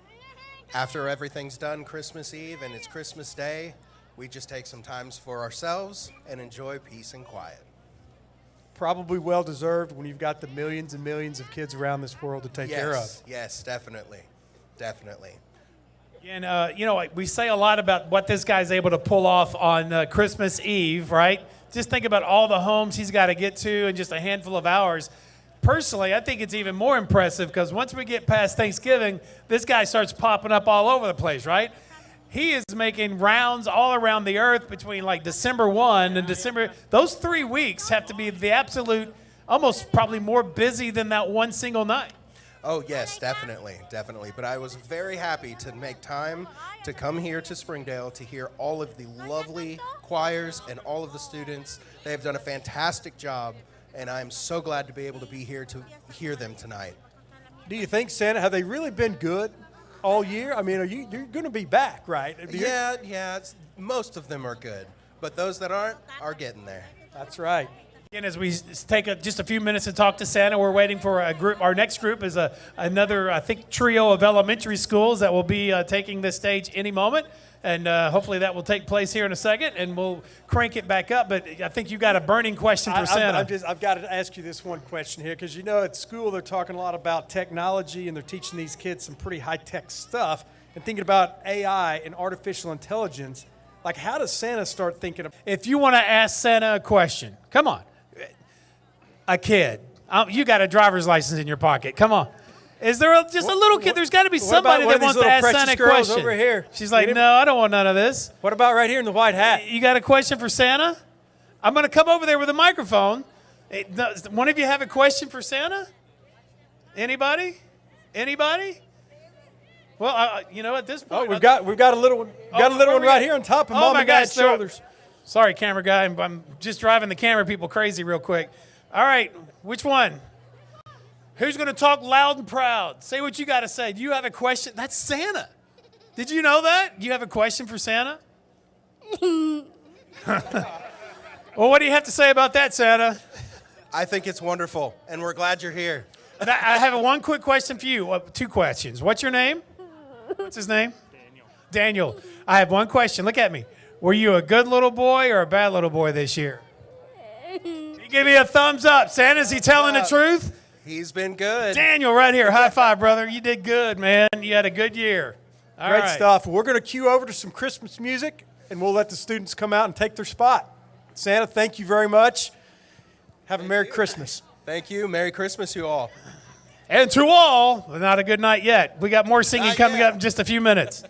after everything's done Christmas Eve and it's Christmas Day, we just take some time for ourselves and enjoy peace and quiet. Probably well-deserved when you've got the millions and millions of kids around this world to take care of. Yes, definitely. Definitely. And, we say a lot about what this guy's able to pull off on Christmas Eve, right? Just think about all the homes he's got to get to in just a handful of hours. Personally, I think it's even more impressive because once we get past Thanksgiving, this guy starts popping up all over the place, right? He is making rounds all around the earth between like December 1 and December. Those 3 weeks have to be the absolute, almost probably more busy than that one single night. Oh, yes, definitely. But I was very happy to make time to come here to Springdale to hear all of the lovely choirs and all of the students. They have done a fantastic job, and I'm so glad to be able to be here to hear them tonight. Do you think, Santa, have they really been good all year? I mean, you're going to be back, right? Yeah, most of them are good, but those that aren't are getting there. That's right. Again, as we take just a few minutes to talk to Santa, we're waiting for a group. Our next group is another, I think, trio of elementary schools that will be taking this stage any moment. And hopefully that will take place here in a second, and we'll crank it back up. But I think you got a burning question for Santa. I've got to ask you this one question here, because at school they're talking a lot about technology, and they're teaching these kids some pretty high-tech stuff, and thinking about AI and artificial intelligence. Like, how does Santa start thinking of? If you want to ask Santa a question, come on. A kid. You got a driver's license in your pocket. Come on. Is there just a little kid? There's got to be somebody that wants to ask Santa a question. Over here. She's like, no, I don't want none of this. What about right here in the white hat? You got a question for Santa? I'm going to come over there with a microphone. One of you have a question for Santa? Anybody? Well, at this point, we've got a little one. Got a little one right here on top of Mom and Dad's shoulders. Sorry, camera guy. I'm just driving the camera people crazy real quick. All right, which one? Who's going to talk loud and proud? Say what you got to say. Do you have a question? That's Santa. Did you know that? You have a question for Santa? Well, what do you have to say about that, Santa? I think it's wonderful, and we're glad you're here. I have one quick question for you. 2 questions. What's your name? What's his name? Daniel. I have one question. Look at me. Were you a good little boy or a bad little boy this year? Give me a thumbs up. Santa, is he telling the truth? He's been good. Daniel, right here. High five, brother. You did good, man. You had a good year. Great stuff. We're going to cue over to some Christmas music, and we'll let the students come out and take their spot. Santa, thank you very much. Have a Merry Christmas. Thank you. Merry Christmas, you all. And to all, but not a good night yet. We got more singing coming up in just a few minutes.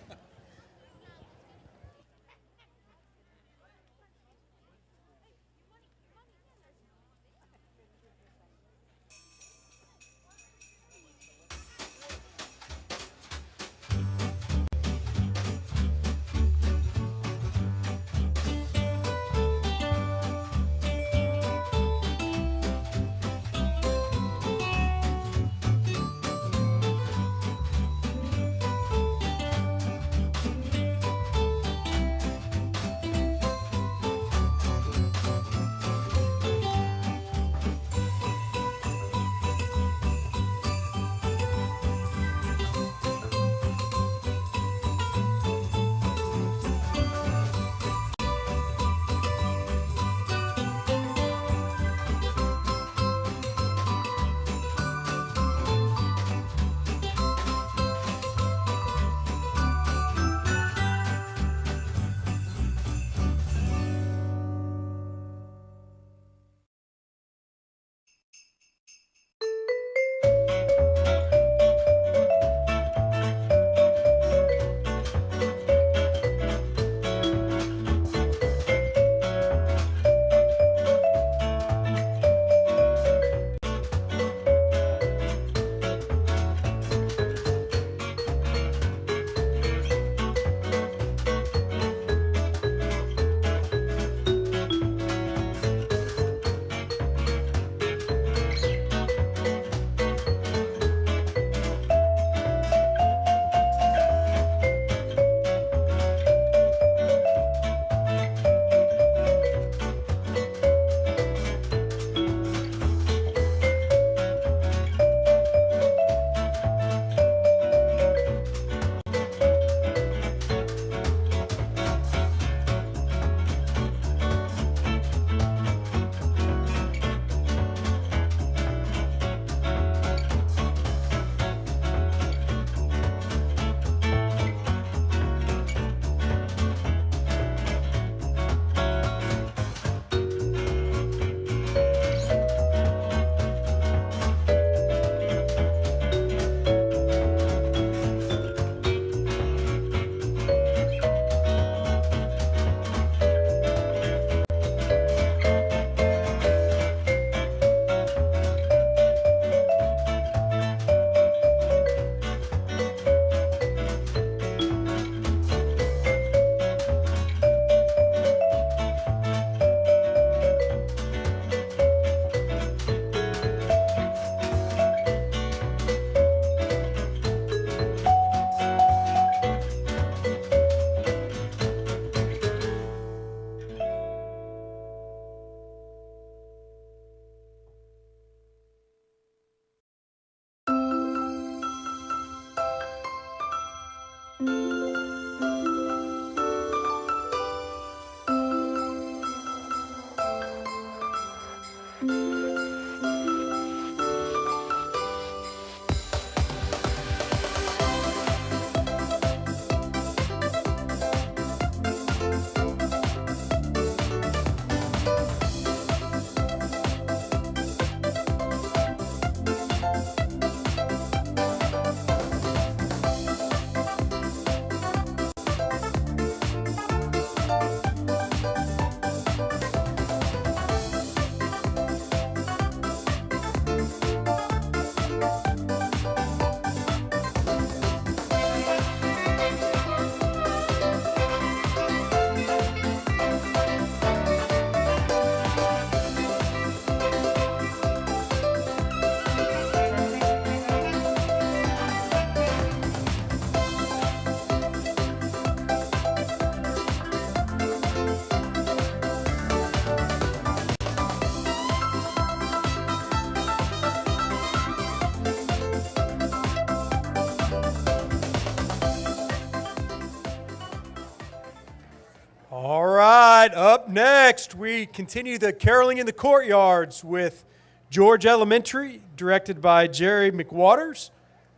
All right, up next, we continue the caroling in the courtyards with George Elementary, directed by Jerry McWaters,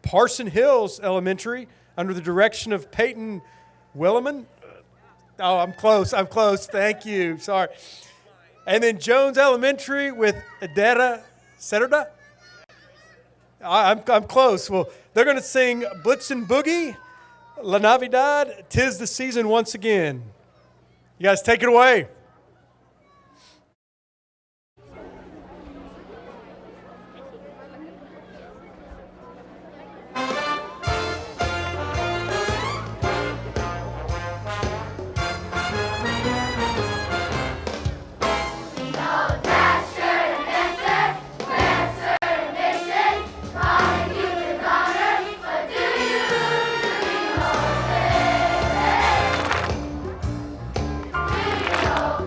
Parson Hills Elementary, under the direction of Peyton Willeman. Oh, I'm close, thank you, sorry. And then Jones Elementary with Adera Serda. I'm close. Well, they're going to sing Blitzen Boogie, La Navidad, 'Tis the Season Once Again. You guys take it away. Do you know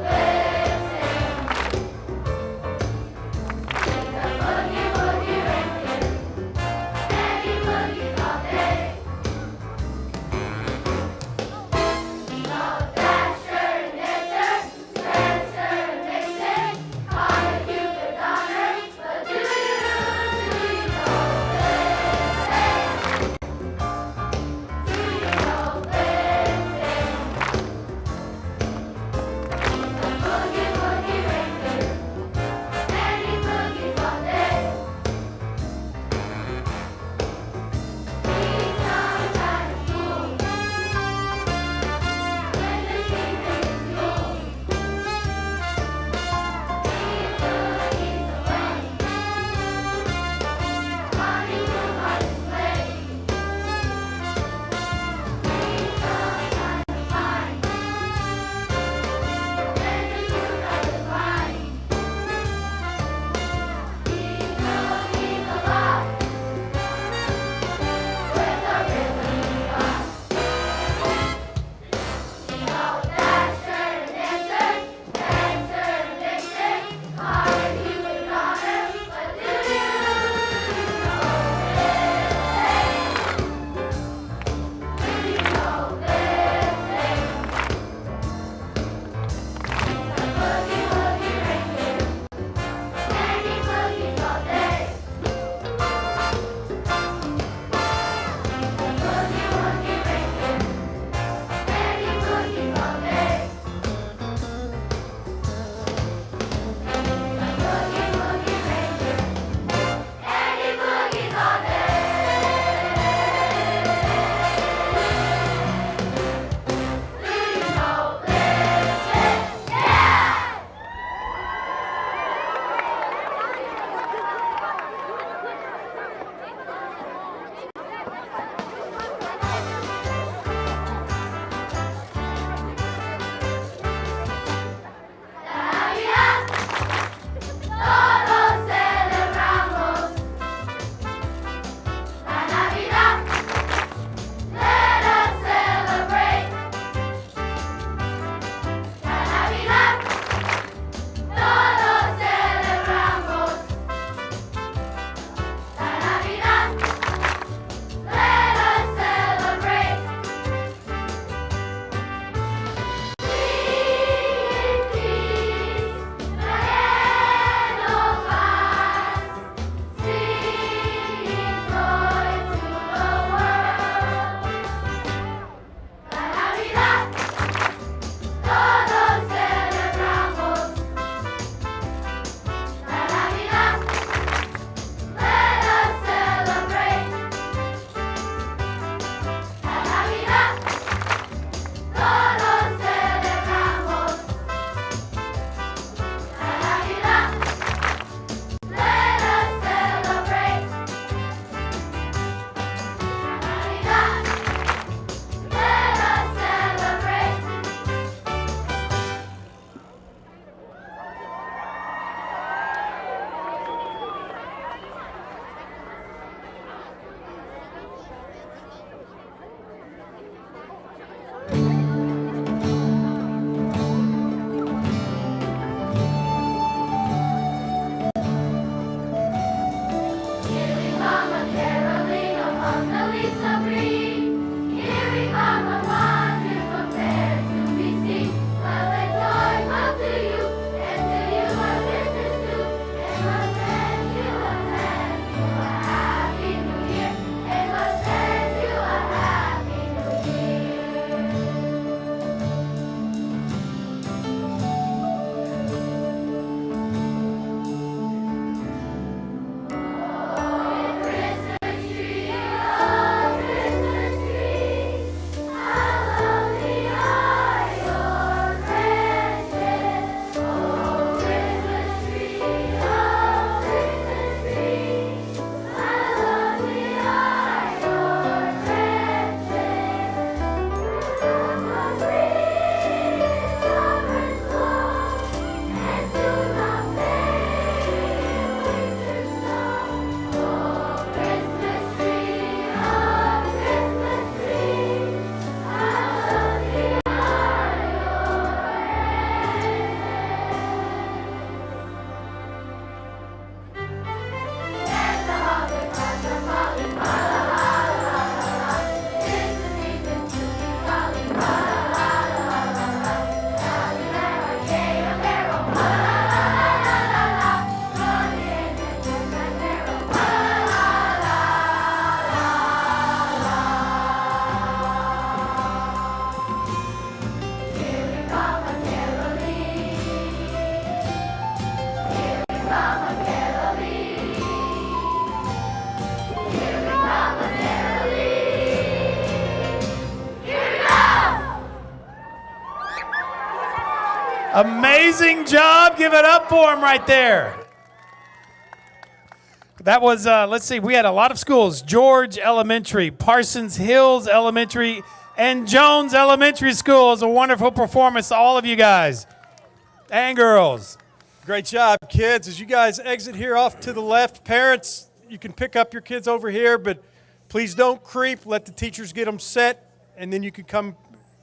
Amazing job. Give it up for him right there. That was, let's see, we had a lot of schools. George Elementary, Parsons Hills Elementary, and Jones Elementary School. It was a wonderful performance to all of you guys and girls. Great job, kids. As you guys exit here off to the left, parents, you can pick up your kids over here, but please don't creep. Let the teachers get them set, and then you can come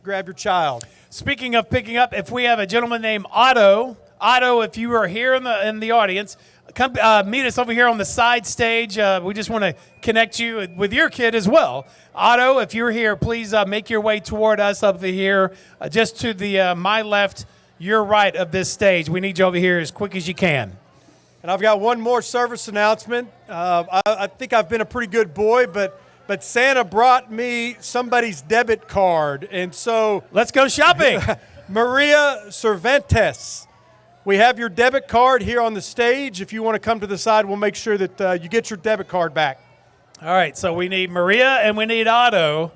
grab your child. Speaking of picking up, if we have a gentleman named Otto, if you are here in the audience, come meet us over here on the side stage. We just want to connect you with your kid as well. Otto, if you're here, please make your way toward us up here, just to the my left, your right of this stage. We need you over here as quick as you can. And I've got one more service announcement. I think I've been a pretty good boy, but Santa brought me somebody's debit card, and so let's go shopping. Maria Cervantes, we have your debit card here on the stage. If you want to come to the side, we'll make sure that you get your debit card back. All right, so we need Maria and we need Otto.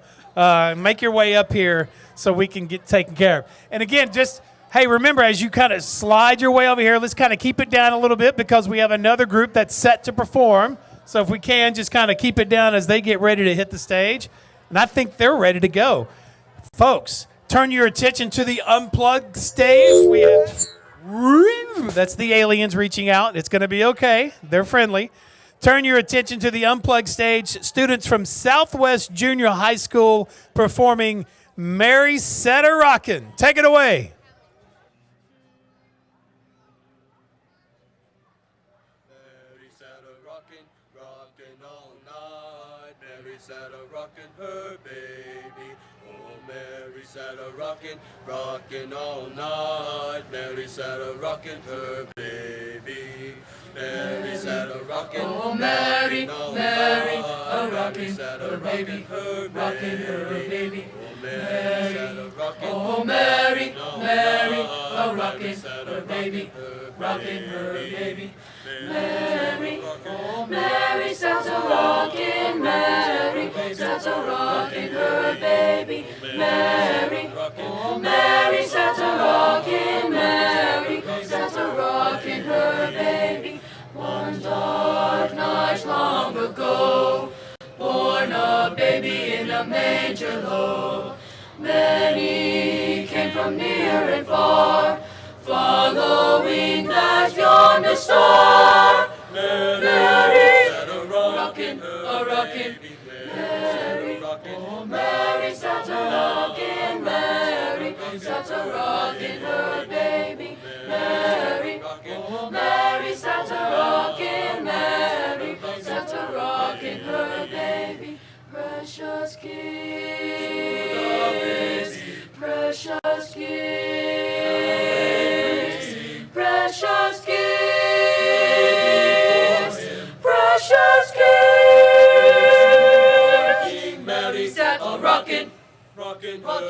Make your way up here so we can get taken care of. And again, just, hey, remember, as you kind of slide your way over here, let's kind of keep it down a little bit because we have another group that's set to perform. So if we can, just kind of keep it down as they get ready to hit the stage. And I think they're ready to go. Folks, turn your attention to the unplugged stage. We have, that's the aliens reaching out. It's going to be okay. They're friendly. Turn your attention to the unplugged stage. Students from Southwest Junior High School performing Mary Set a Rockin'. Take it away. Her baby, oh Mary sat a rockin' all night. Mary sat a rockin' her baby. Mary sat a rockin', oh Mary, Mary, a rockin' her baby, rockin' her baby. Oh Mary sat a rockin', oh Mary, Mary, a rockin' her baby, rockin' her baby. Mary, oh Mary sat a rockin', Mary sat a rockin' her baby. Mary, oh Mary sat a rockin', Mary sat a rockin' her baby. One dark night long ago, born a baby in a manger low. Many came from near and far, following that yonder star. Mary sat a rockin', Mary, oh Mary sat a rockin', Mary sat a rockin' her baby. Mary, oh Mary sat a rockin', Mary sat a rockin' her baby. Precious gifts, precious gifts, precious gifts, precious gifts. Mary sat a rockin', rockin' her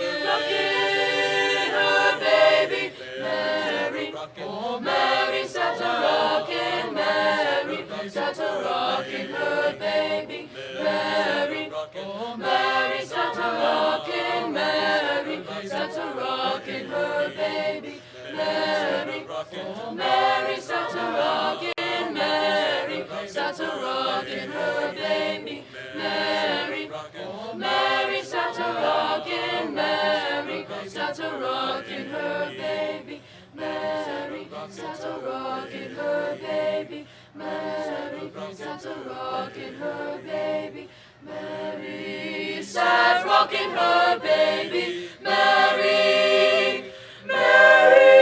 baby. Mary, oh Mary sat a rockin', Mary sat a rockin' her baby. Mary, oh Mary sat a rockin', Mary sat a rockin' her baby. Mary, oh Mary sat a rockin', Mary sat a rockin' her baby. Mary, oh Mary sat a rockin', Mary sat a rockin' her baby. Mary sat a rockin' her baby. Mary sat a rockin' her baby. Mary sat rockin' her baby. Mary, Mary.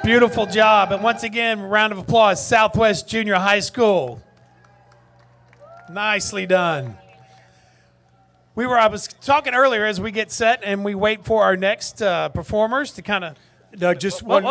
Beautiful job. And once again, round of applause, Southwest Junior High School. Nicely done. I was talking earlier as we get set and we wait for our next performers to kind of. Doug, just one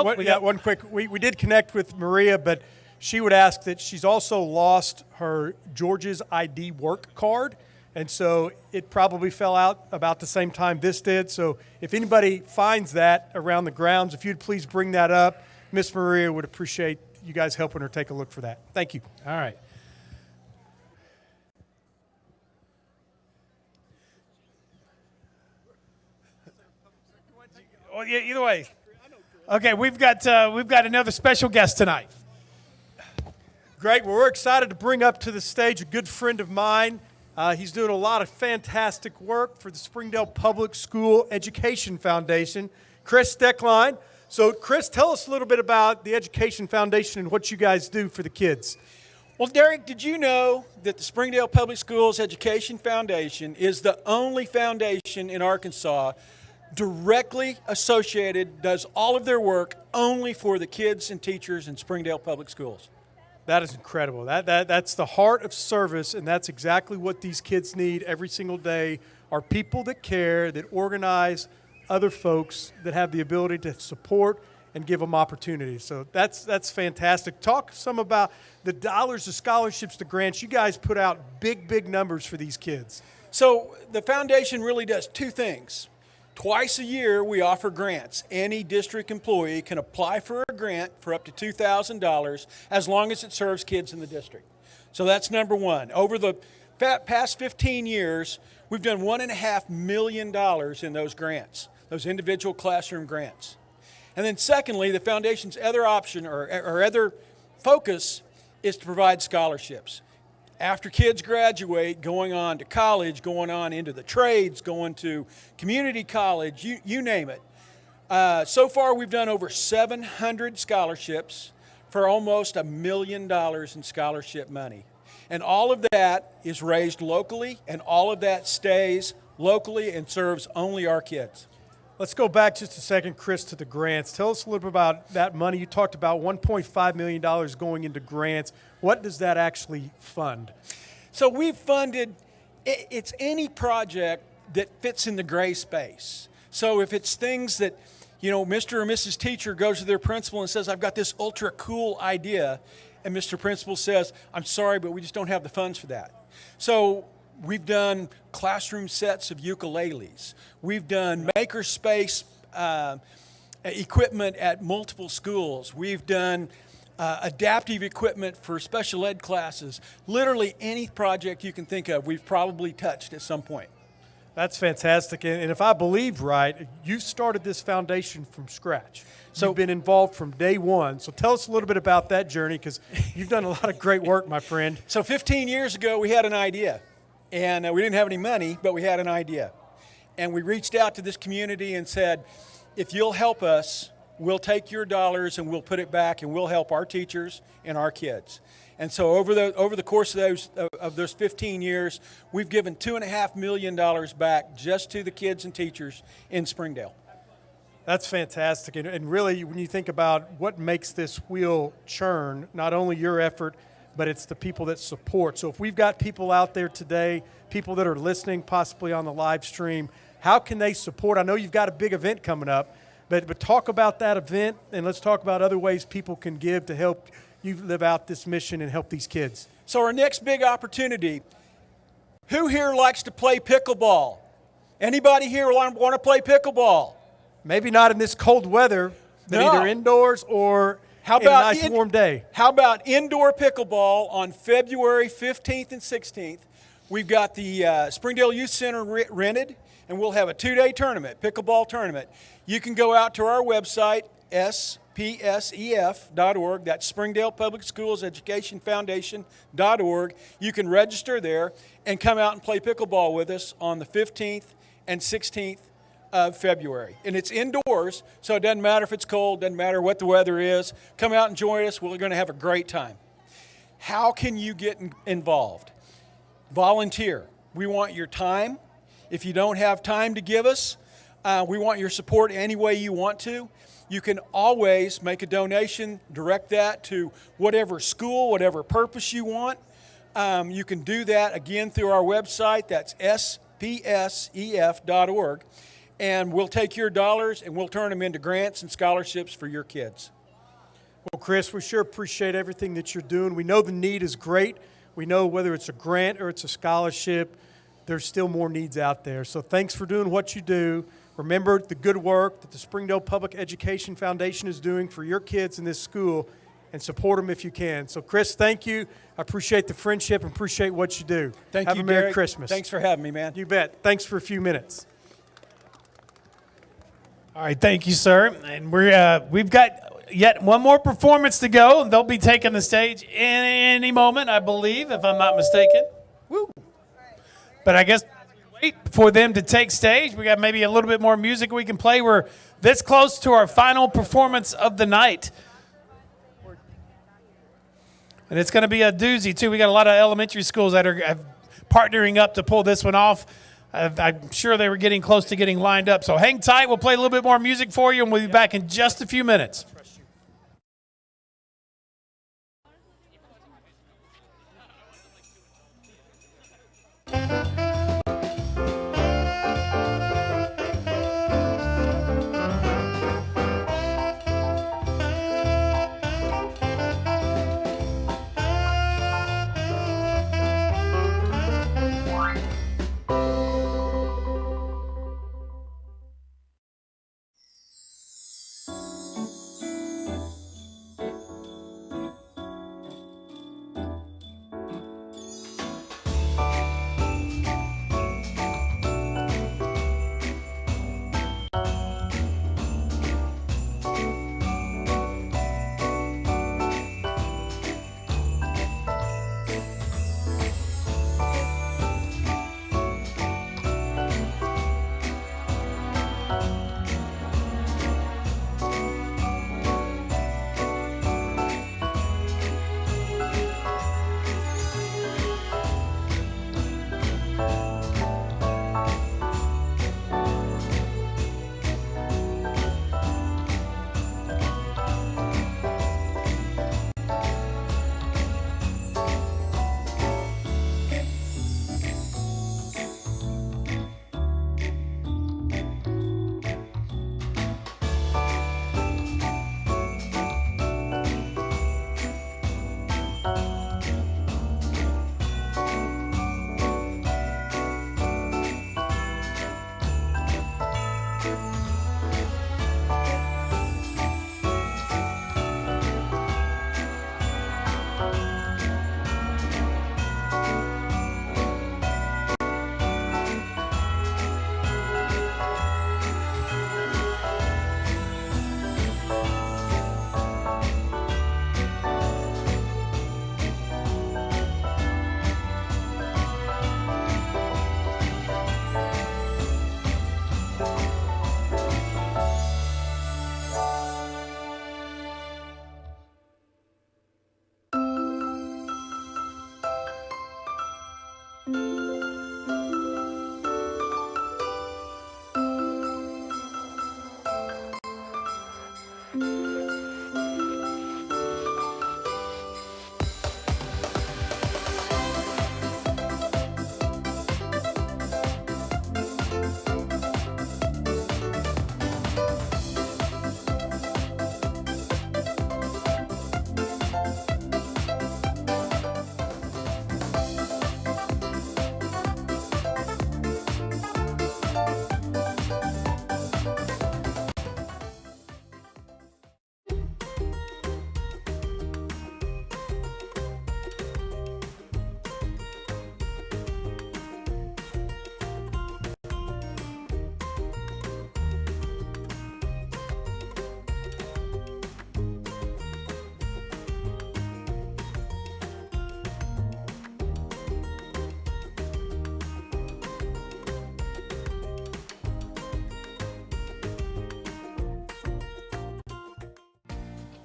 quick. We did connect with Maria, but she would ask that she's also lost her George's ID work card. And so it probably fell out about the same time this did. So if anybody finds that around the grounds, if you'd please bring that up, Miss Maria would appreciate you guys helping her take a look for that. Thank you. All right. Well, yeah, either way. Okay, we've got another special guest tonight. Great. Well, we're excited to bring up to the stage a good friend of mine. He's doing a lot of fantastic work for the Springdale Public School Education Foundation, Chris Steckline. So, Chris, tell us a little bit about the Education Foundation and what you guys do for the kids. Well, Derek, did you know that the Springdale Public Schools Education Foundation is the only foundation in Arkansas directly associated, does all of their work only for the kids and teachers in Springdale Public Schools? That is incredible. That's the heart of service, and that's exactly what these kids need every single day, are people that care, that organize other folks, that have the ability to support and give them opportunities. So that's fantastic. Talk some about the dollars, the scholarships, the grants. You guys put out big numbers for these kids. So the foundation really does two things. Twice a year, we offer grants. Any district employee can apply for a grant for up to $2,000 as long as it serves kids in the district. So that's number one. Over the past 15 years, we've done $1.5 million in those grants, those individual classroom grants. And then secondly, the foundation's other option or other focus is to provide scholarships. After kids graduate, going on to college, going on into the trades, going to community college, you name it. So far, we've done over 700 scholarships for almost $1 million in scholarship money. And all of that is raised locally, and all of that stays locally and serves only our kids. Let's go back just a second, Chris, to the grants. Tell us a little bit about that money. You talked about $1.5 million going into grants. What does that actually fund? So we've funded, it's any project that fits in the gray space. So if it's things that, Mr. or Mrs. Teacher goes to their principal and says, I've got this ultra cool idea, and Mr. Principal says, I'm sorry, but we just don't have the funds for that. So we've done classroom sets of ukuleles. We've done makerspace equipment at multiple schools. We've done adaptive equipment for special ed classes. Literally any project you can think of, we've probably touched at some point. That's fantastic. And if I believe right, you've started this foundation from scratch. So you've been involved from day one. So tell us a little bit about that journey, because you've done a lot of great work, my friend. So 15 years ago, we had an idea. And we didn't have any money, but we had an idea. And we reached out to this community and said, if you'll help us, we'll take your dollars and we'll put it back and we'll help our teachers and our kids. And so over the course of those 15 years, we've given $2.5 million back just to the kids and teachers in Springdale. That's fantastic. And really, when you think about what makes this wheel churn, not only your effort, but it's the people that support. So if we've got people out there today, people that are listening possibly on the live stream, how can they support? I know you've got a big event coming up, but talk about that event, and let's talk about other ways people can give to help you live out this mission and help these kids. So our next big opportunity, who here likes to play pickleball? Anybody here want to play pickleball? Maybe not in this cold weather, but either indoors or how about a nice warm day. How about indoor pickleball on February 15th and 16th? We've got the Springdale Youth Center rented, and we'll have a 2-day tournament, pickleball tournament. You can go out to our website, spsef.org. That's Springdale Public Schools Education Foundation.org. You can register there and come out and play pickleball with us on the 15th and 16th of February. And it's indoors, so it doesn't matter if it's cold, doesn't matter what the weather is. Come out and join us. We're going to have a great time. How can you get involved? Volunteer. We want your time. If you don't have time to give us, we want your support any way you want to. You can always make a donation, direct that to whatever school, whatever purpose you want. You can do that, again, through our website. That's spsef.org. And we'll take your dollars and we'll turn them into grants and scholarships for your kids. Well, Chris, we sure appreciate everything that you're doing. We know the need is great. We know whether it's a grant or it's a scholarship, there's still more needs out there. So thanks for doing what you do. Remember the good work that the Springdale Public Education Foundation is doing for your kids in this school, and support them if you can. So Chris, thank you. I appreciate the friendship and appreciate what you do. Thank Have you, a Merry Derek. Christmas. Thanks for having me, man. You bet. Thanks for a few minutes. All right, thank you, sir. And we've got yet one more performance to go. They'll be taking the stage in any moment, I believe, if I'm not mistaken. Woo! But I guess wait for them to take stage. We got maybe a little bit more music we can play. We're this close to our final performance of the night. And it's going to be a doozy, too. We got a lot of elementary schools that are partnering up to pull this one off. I'm sure they were getting close to getting lined up. So hang tight. We'll play a little bit more music for you, and we'll be back in just a few minutes.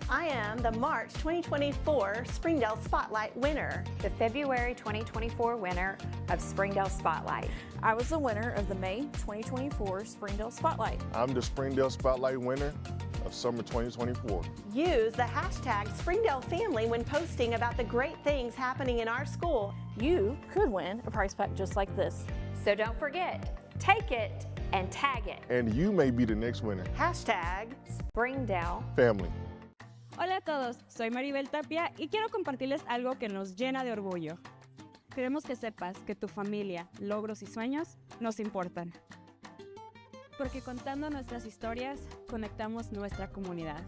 I am the March 2024 Springdale Spotlight winner. The February 2024 winner of Springdale Spotlight. I was the winner of the May 2024 Springdale Spotlight. I'm the Springdale Spotlight winner of summer 2024. Use the hashtag Springdale Family when posting about the great things happening in our school. You could win a prize pack just like this. So don't forget, take it and tag it. And you may be the next winner. Hashtag Springdale Family. Hola a todos, soy Maribel Tapia y quiero compartirles algo que nos llena de orgullo. Queremos que sepas que tu familia, logros y sueños nos importan. Porque contando nuestras historias, conectamos nuestra comunidad.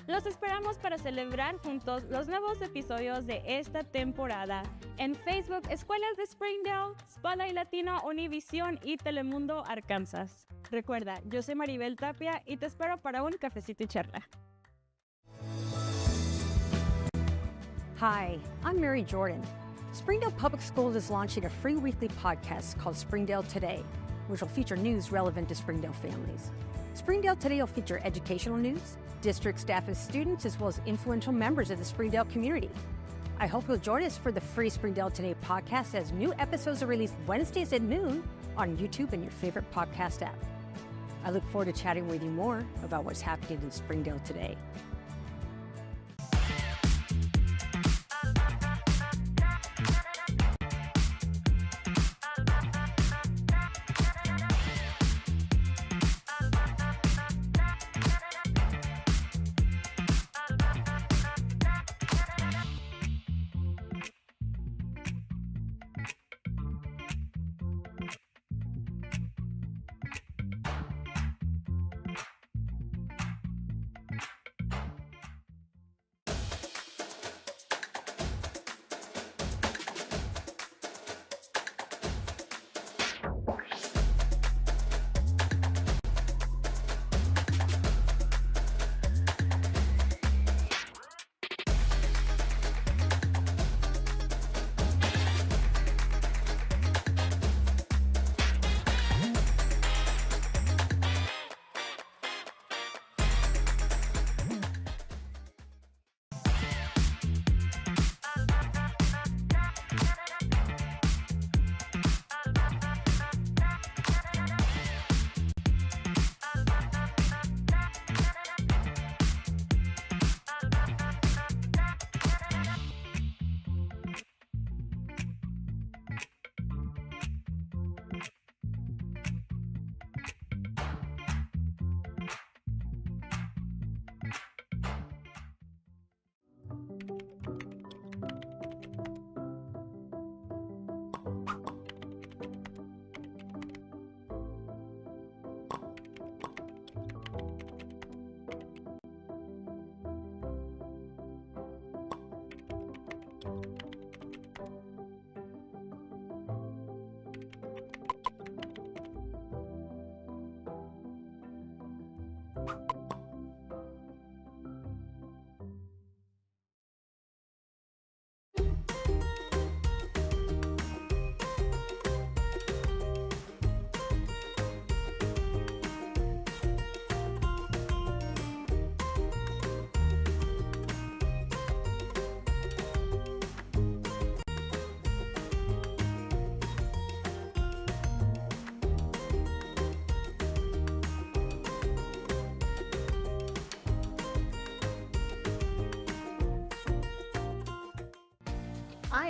Los esperamos para celebrar juntos los nuevos episodios de esta temporada en Facebook, Escuelas de Springdale, Spotlight Latino, Univisión y Telemundo Arkansas. Recuerda, yo soy Maribel Tapia y te espero para un cafecito y charla. Hi, I'm Mary Jordan. Springdale Public Schools is launching a free weekly podcast called Springdale Today, which will feature news relevant to Springdale families. Springdale Today will feature educational news, district staff and students, as well as influential members of the Springdale community. I hope you'll join us for the free Springdale Today podcast as new episodes are released Wednesdays at noon on YouTube and your favorite podcast app. I look forward to chatting with you more about what's happening in Springdale today.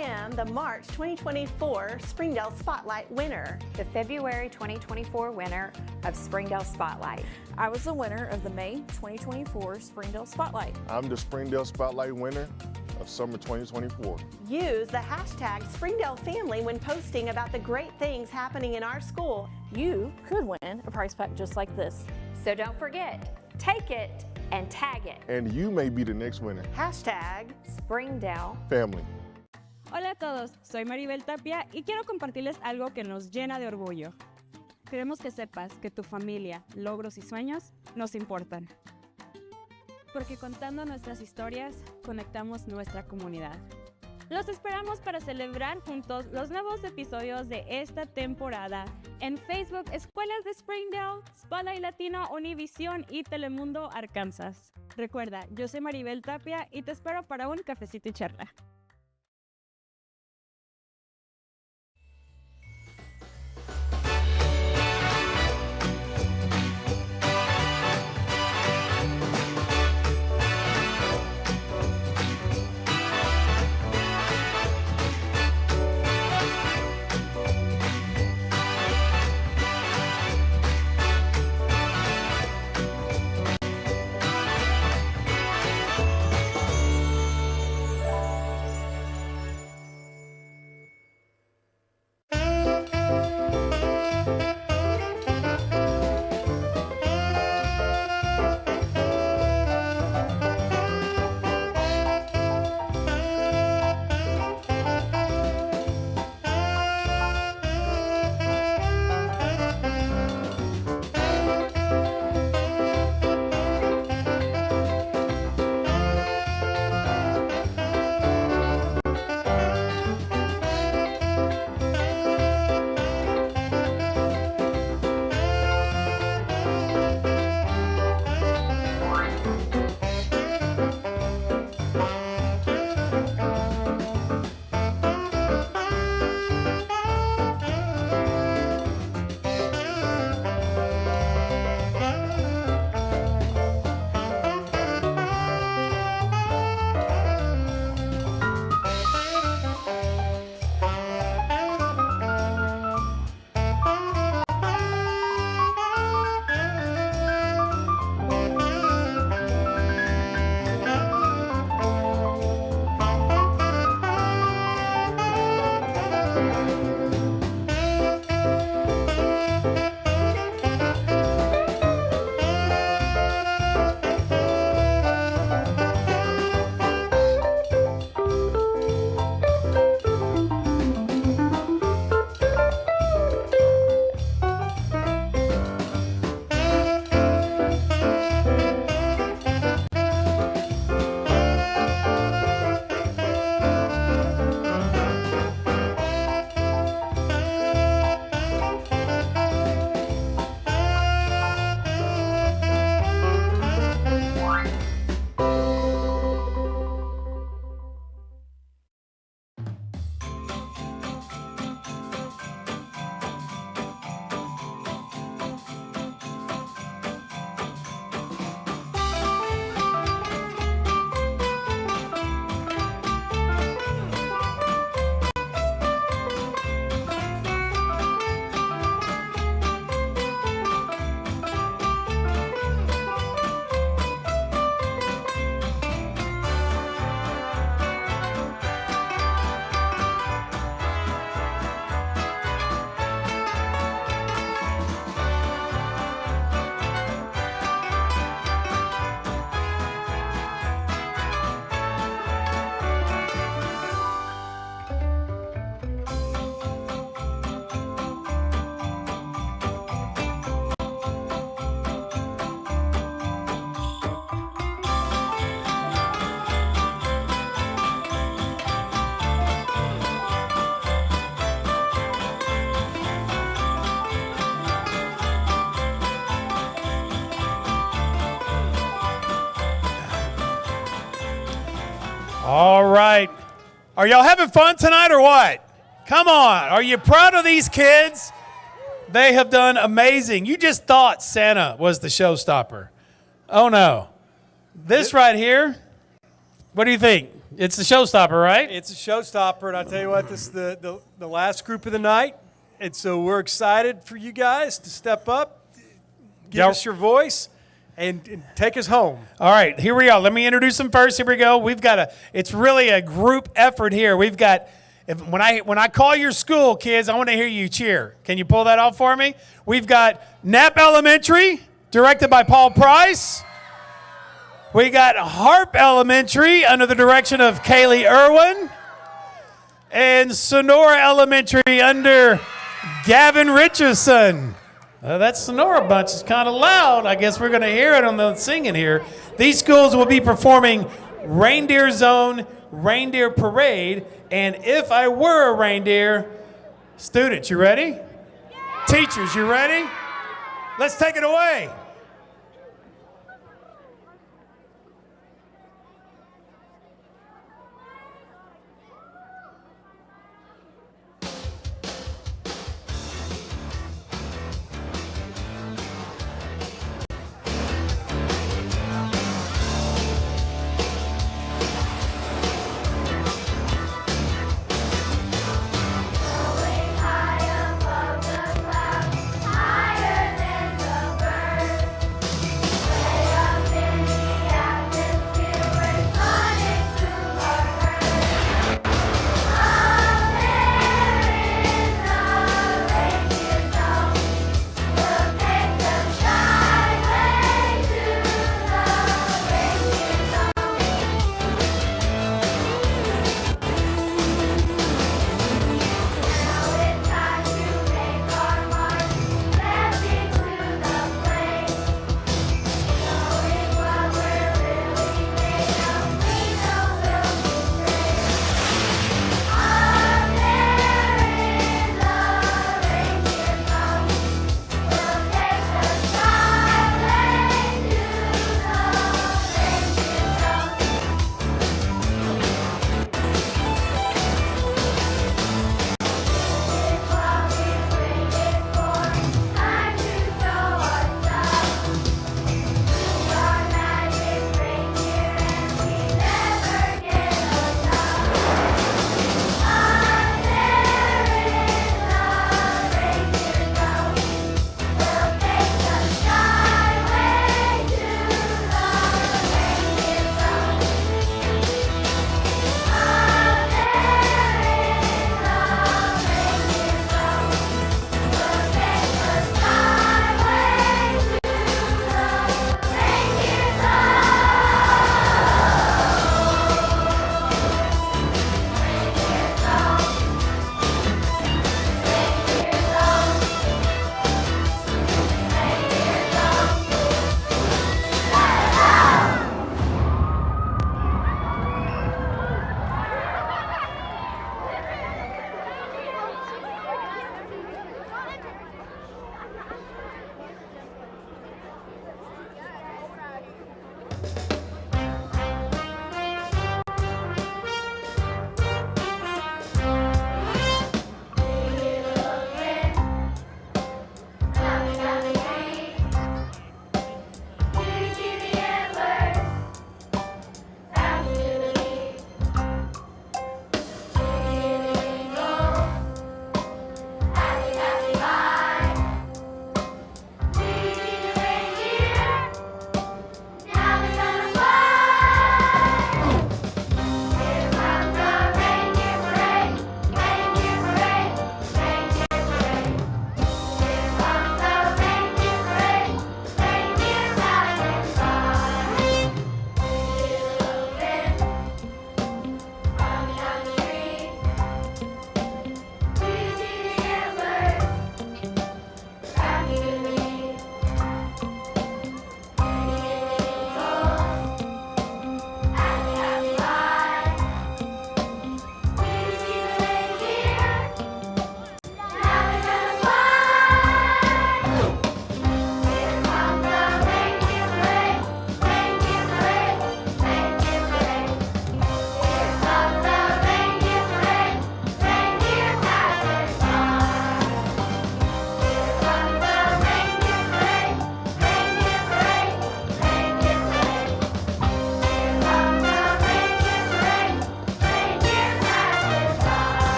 I am the March 2024 Springdale Spotlight winner. The February 2024 winner of Springdale Spotlight. I was the winner of the May 2024 Springdale Spotlight. I'm the Springdale Spotlight winner of summer 2024. Use the hashtag Springdale Family when posting about the great things happening in our school. You could win a prize pack just like this. So don't forget, take it and tag it. And you may be the next winner. Hashtag Springdale Family. Hola a todos, soy Maribel Tapia y quiero compartirles algo que nos llena de orgullo. Queremos que sepas que tu familia, logros y sueños nos importan. Porque contando nuestras historias, conectamos nuestra comunidad. Los esperamos para celebrar juntos los nuevos episodios de esta temporada en Facebook, Escuelas de Springdale, Spotlight Latino, Univisión y Telemundo Arkansas. Recuerda, yo soy Maribel Tapia y te espero para un cafecito y charla. All right. Are y'all having fun tonight or what? Come on. Are you proud of these kids? They have done amazing. You just thought Santa was the showstopper. Oh, no. This right here, what do you think? It's the showstopper, right? It's a showstopper, and I tell you what, this is the last group of the night, and so we're excited for you guys to step up, give us your voice, and take us home. All right, here we are. Let me introduce them first. Here we go. We've got it's really a group effort here. We've got, when I call your school, kids, I want to hear you cheer. Can you pull that off for me? We've got Knapp Elementary, directed by Paul Price. We got HAR-BER Elementary under the direction of Kaylee Irwin. And Sonora Elementary under Gavin Richardson. That Sonora bunch is kind of loud. I guess we're going to hear it on the singing here. These schools will be performing Reindeer Zone, Reindeer Parade, and If I Were a Reindeer. Students, you ready? Yeah. Teachers, you ready? Let's take it away. Higher than the birds.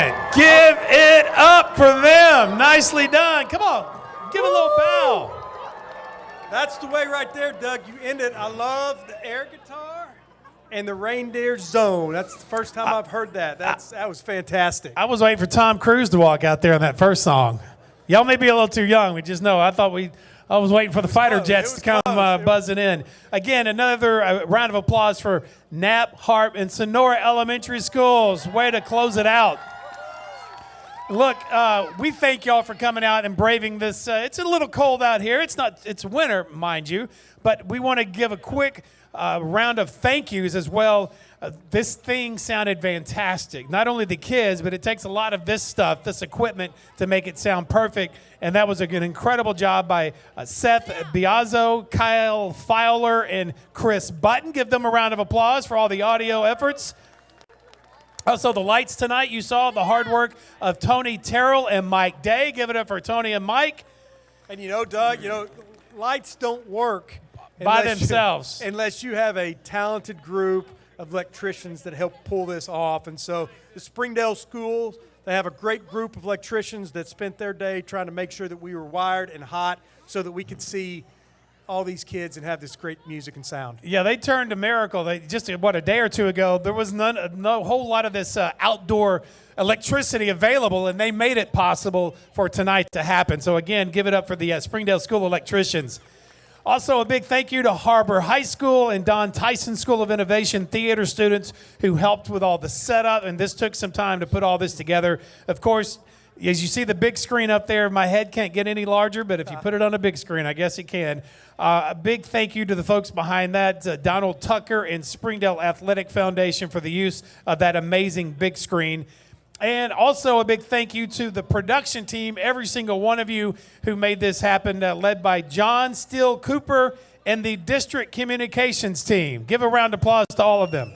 Excellent. Give it up for them. Nicely done. Come on. Give a little bow. That's the way right there, Doug. You end it. I love the air guitar and the reindeer zone. That's the first time I've heard that. That was fantastic. I was waiting for Tom Cruise to walk out there on that first song. Y'all may be a little too young. We just know. I was waiting for the fighter jets to come buzzing in. Again, another round of applause for Knapp, Harp, and Sonora Elementary Schools. Way to close it out. Look, we thank y'all for coming out and braving this. It's a little cold out here. It's winter, mind you, but we want to give a quick round of thank yous as well. This thing sounded fantastic. Not only the kids, but it takes a lot of this stuff, this equipment, to make it sound perfect. And that was an incredible job by Seth Biazzo, Kyle Fowler, and Chris Button. Give them a round of applause for all the audio efforts. Also, the lights tonight, you saw the hard work of Tony Terrell and Mike Day. Give it up for Tony and Mike. And Doug, lights don't work by themselves unless you have a talented group of electricians that help pull this off. And so the Springdale schools, they have a great group of electricians that spent their day trying to make sure that we were wired and hot so that we could see all these kids and have this great music and sound. Yeah, they turned a miracle. Just a day or two ago, there was no whole lot of this outdoor electricity available, and they made it possible for tonight to happen. So again, give it up for the Springdale School electricians. Also, a big thank you to HAR-BER High School and Don Tyson School of Innovation theater students who helped with all the setup, and this took some time to put all this together. Of course, as you see the big screen up there, my head can't get any larger, but if you put it on a big screen, I guess it can. A big thank you to the folks behind that, Donald Tucker and Springdale Athletic Foundation for the use of that amazing big screen. And also a big thank you to the production team, every single one of you who made this happen, led by John Steele Cooper and the district communications team. Give a round of applause to all of them.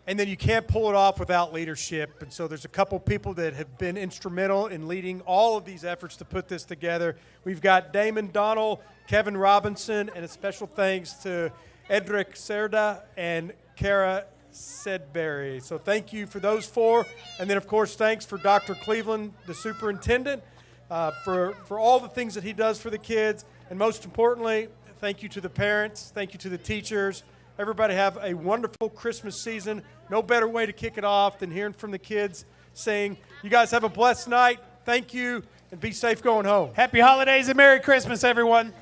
And then you can't pull it off without leadership. And so there's a couple people that have been instrumental in leading all of these efforts to put this together. We've got Damon Donnell, Kevin Robinson, and a special thanks to Edric Cerda and Kara Sedberry. So thank you for those four. And then, of course, thanks for Dr. Cleveland, the superintendent, for all the things that he does for the kids. And most importantly, thank you to the parents. Thank you to the teachers. Everybody have a wonderful Christmas season. No better way to kick it off than hearing from the kids saying, you guys have a blessed night. Thank you, and be safe going home. Happy holidays and Merry Christmas, everyone.